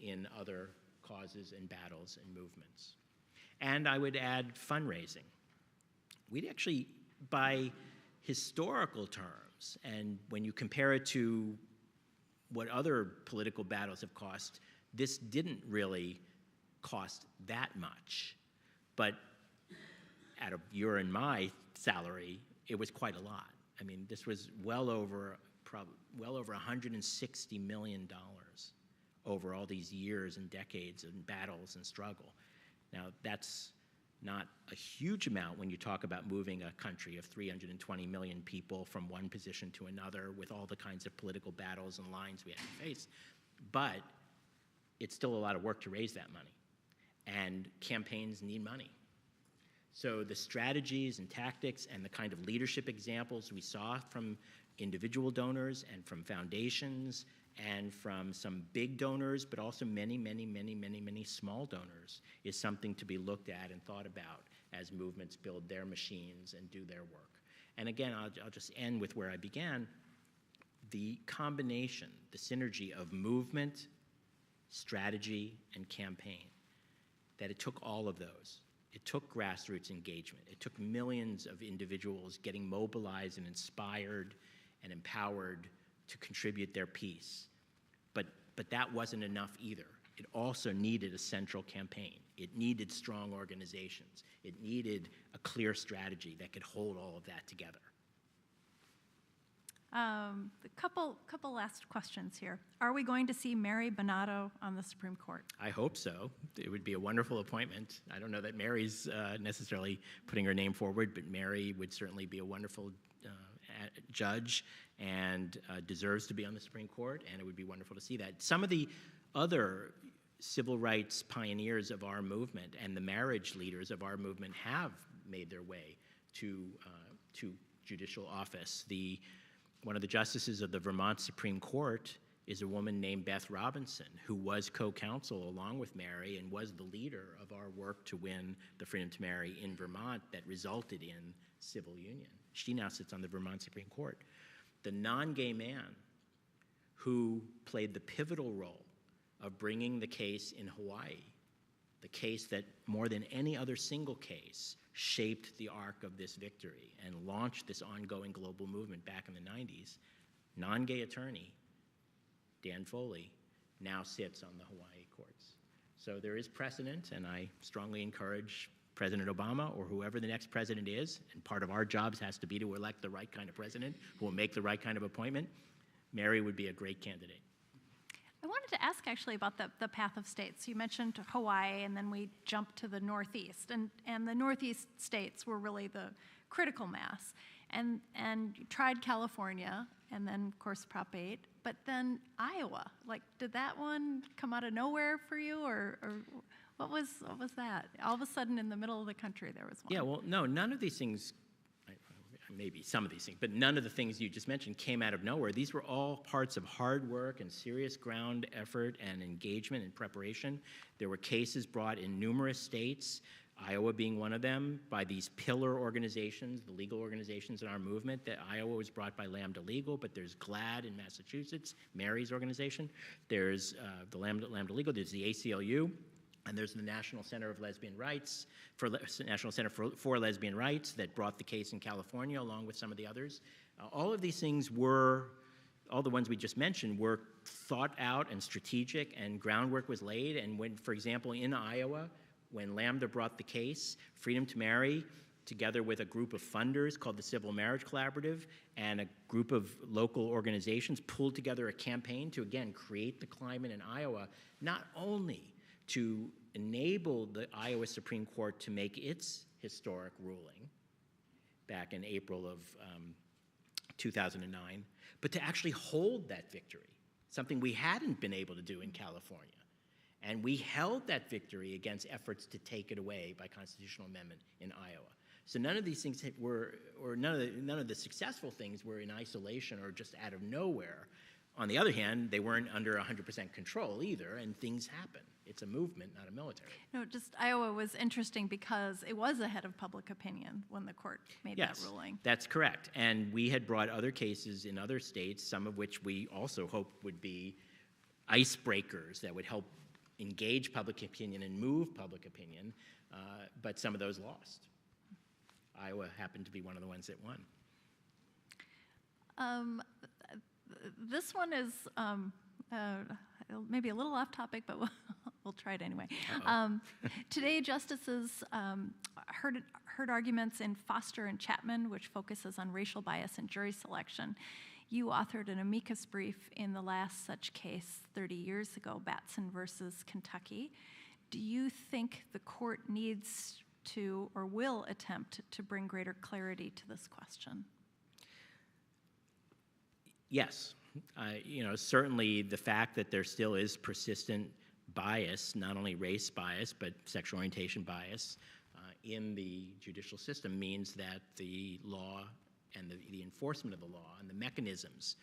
in other causes and battles and movements. And I would add fundraising. We'd actually, by historical terms, and when you compare it to what other political battles have cost, this didn't really cost that much. But out of your and my salary, it was quite a lot. I mean, this was well over $160 million over all these years and decades and battles and struggle. Now, that's not a huge amount when you talk about moving a country of 320 million people from one position to another with all the kinds of political battles and lines we had to face. But it's still a lot of work to raise that money. And campaigns need money. So the strategies and tactics and the kind of leadership examples we saw from individual donors and from foundations and from some big donors, but also many, many, many, many, many small donors, is something to be looked at and thought about as movements build their machines and do their work. And again, I'll just end with where I began. The combination, the synergy of movement, strategy, and campaign, that it took all of those. It took grassroots engagement. It took millions of individuals getting mobilized and inspired and empowered to contribute their piece. But that wasn't enough either. It also needed a central campaign. It needed strong organizations. It needed a clear strategy that could hold all of that together. A couple last questions here. Are we going to see Mary Bonato on the Supreme Court? I hope so. It would be a wonderful appointment. I don't know that Mary's necessarily putting her name forward, but Mary would certainly be a wonderful judge and deserves to be on the Supreme Court, and it would be wonderful to see that. Some of the other civil rights pioneers of our movement and the marriage leaders of our movement have made their way to judicial office. One of the justices of the Vermont Supreme Court is a woman named Beth Robinson, who was co-counsel along with Mary and was the leader of our work to win the freedom to marry in Vermont that resulted in civil union. She now sits on the Vermont Supreme Court. The non-gay man who played the pivotal role of bringing the case in Hawaii, the case that more than any other single case shaped the arc of this victory and launched this ongoing global movement back in the 90s, non-gay attorney Dan Foley now sits on the Hawaii courts. So there is precedent, and I strongly encourage President Obama or whoever the next president is, and part of our jobs has to be to elect the right kind of president who will make the right kind of appointment. Mary would be a great candidate. I wanted to ask actually about the path of states. You mentioned Hawaii, and then we jumped to the Northeast, and the Northeast states were really the critical mass. And you tried California, and then of course Prop 8, but then Iowa. Like, did that one come out of nowhere for you, or what was that? All of a sudden, in the middle of the country, there was one. Yeah, well, no, none of these things. Maybe some of these things, but none of the things you just mentioned came out of nowhere. These were all parts of hard work and serious ground effort and engagement and preparation. There were cases brought in numerous states, Iowa being one of them, by these pillar organizations, the legal organizations in our movement. That Iowa was brought by Lambda Legal, but there's GLAAD in Massachusetts, Mary's organization. There's the Lambda Legal, there's the ACLU, and there's the National Center of Lesbian Rights, National Center for Lesbian Rights that brought the case in California along with some of the others. All of these things were, all the ones we just mentioned, were thought out and strategic, and groundwork was laid. And when, for example, in Iowa, when Lambda brought the case, Freedom to Marry, together with a group of funders called the Civil Marriage Collaborative and a group of local organizations, pulled together a campaign to, again, create the climate in Iowa, not only to enable the Iowa Supreme Court to make its historic ruling back in April of 2009, but to actually hold that victory, something we hadn't been able to do in California. And we held that victory against efforts to take it away by constitutional amendment in Iowa. So none of these things were, or none of the successful things were in isolation or just out of nowhere. On the other hand, they weren't under 100% control either, and things happen. It's a movement, not a military. No, just Iowa was interesting because it was ahead of public opinion when the court made that ruling. That's correct. And we had brought other cases in other states, some of which we also hoped would be icebreakers that would help engage public opinion and move public opinion, but some of those lost. Iowa happened to be one of the ones that won. This one is maybe a little off topic, but we'll try it anyway. Today, justices heard arguments in Foster and Chapman, which focuses on racial bias in jury selection. You authored an amicus brief in the last such case 30 years ago, Batson versus Kentucky. Do you think the court needs to or will attempt to bring greater clarity to this question? Yes. Certainly the fact that there still is persistent bias, not only race bias, but sexual orientation bias in the judicial system means that the law and the enforcement of the law and the mechanisms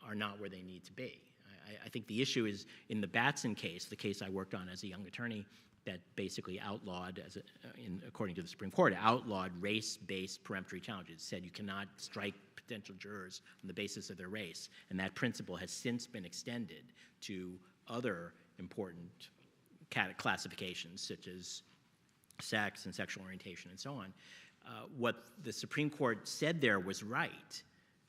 are not where they need to be. I think the issue is in the Batson case, the case I worked on as a young attorney, that basically outlawed, according to the Supreme Court, outlawed race-based peremptory challenges, said you cannot strike potential jurors on the basis of their race. And that principle has since been extended to other important classifications, such as sex and sexual orientation and so on. What the Supreme Court said there was right.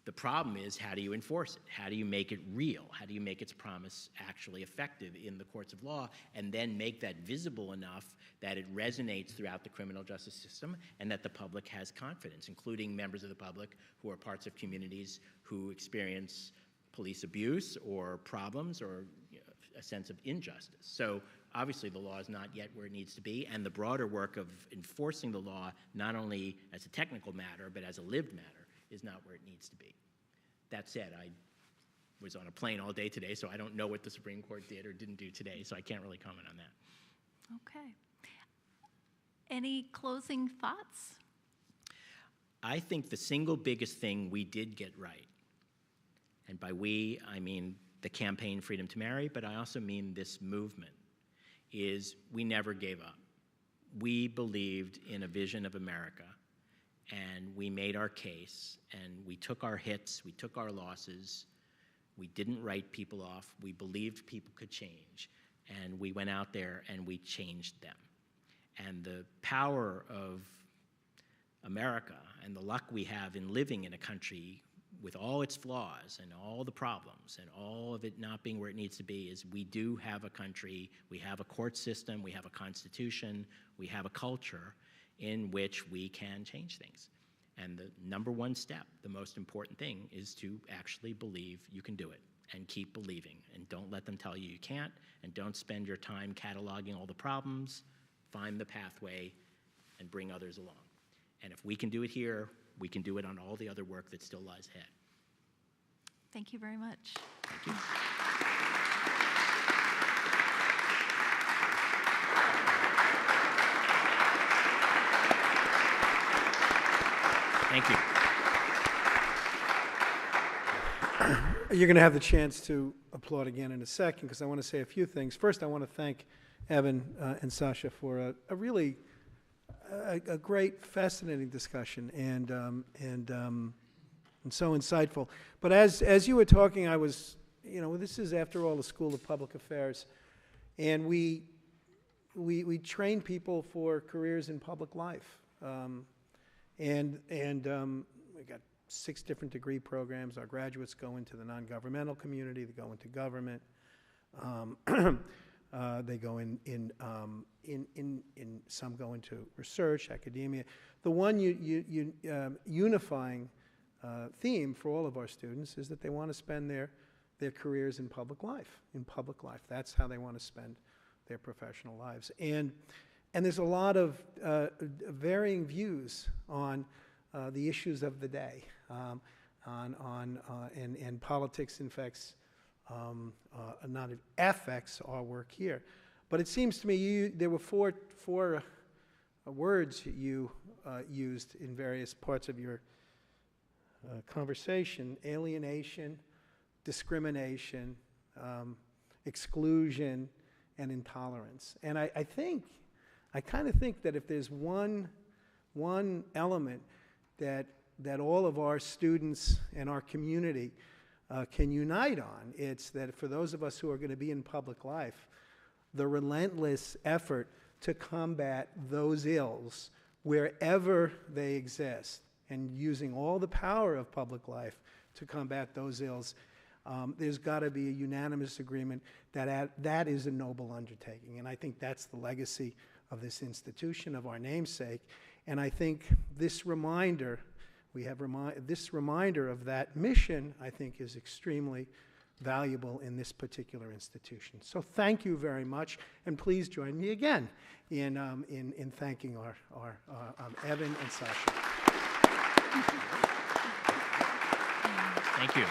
The problem is, how do you enforce it? How do you make it real? How do you make its promise actually effective in the courts of law, and then make that visible enough that it resonates throughout the criminal justice system and that the public has confidence, including members of the public who are parts of communities who experience police abuse or problems or a sense of injustice. So obviously the law is not yet where it needs to be, and the broader work of enforcing the law, not only as a technical matter, but as a lived matter, is not where it needs to be. That said, I was on a plane all day today, so I don't know what the Supreme Court did or didn't do today, so I can't really comment on that. Okay. Any closing thoughts? I think the single biggest thing we did get right, and by we, I mean the campaign Freedom to Marry, but I also mean this movement, is we never gave up. We believed in a vision of America, and we made our case, and we took our hits, we took our losses, we didn't write people off, we believed people could change, and we went out there and we changed them. And the power of America and the luck we have in living in a country with all its flaws and all the problems and all of it not being where it needs to be is we do have a country, we have a court system, we have a constitution, we have a culture in which we can change things. And the number one step, the most important thing, is to actually believe you can do it and keep believing. And don't let them tell you you can't, and don't spend your time cataloging all the problems. Find the pathway and bring others along. And if we can do it here, we can do it on all the other work that still lies ahead. Thank you very much. Thank you. Thank you. You're going to have the chance to applaud again in a second, because I want to say a few things. First, I want to thank Evan and Sasha for a really great, fascinating discussion and so insightful. But as you were talking, I was, this is after all the School of Public Affairs, and we train people for careers in public life. We got 6 different degree programs. Our graduates go into the non-governmental community. They go into government. They go in some go into research, academia. The one unifying theme for all of our students is that they want to spend their careers in public life. That's how they want to spend their professional lives. And there's a lot of varying views on the issues of the day, and politics affects our work here. But it seems to me there were four words you used in various parts of your conversation: alienation, discrimination, exclusion, and intolerance. And I kind of think that if there's one element that all of our students and our community can unite on, it's that for those of us who are going to be in public life, the relentless effort to combat those ills wherever they exist, and using all the power of public life to combat those ills, there's got to be a unanimous agreement that that is a noble undertaking. And I think that's the legacy of this institution, of our namesake. And I think this reminder, this reminder of that mission, I think, is extremely valuable in this particular institution. So thank you very much, and please join me again in thanking our Evan and Sasha. Thank you.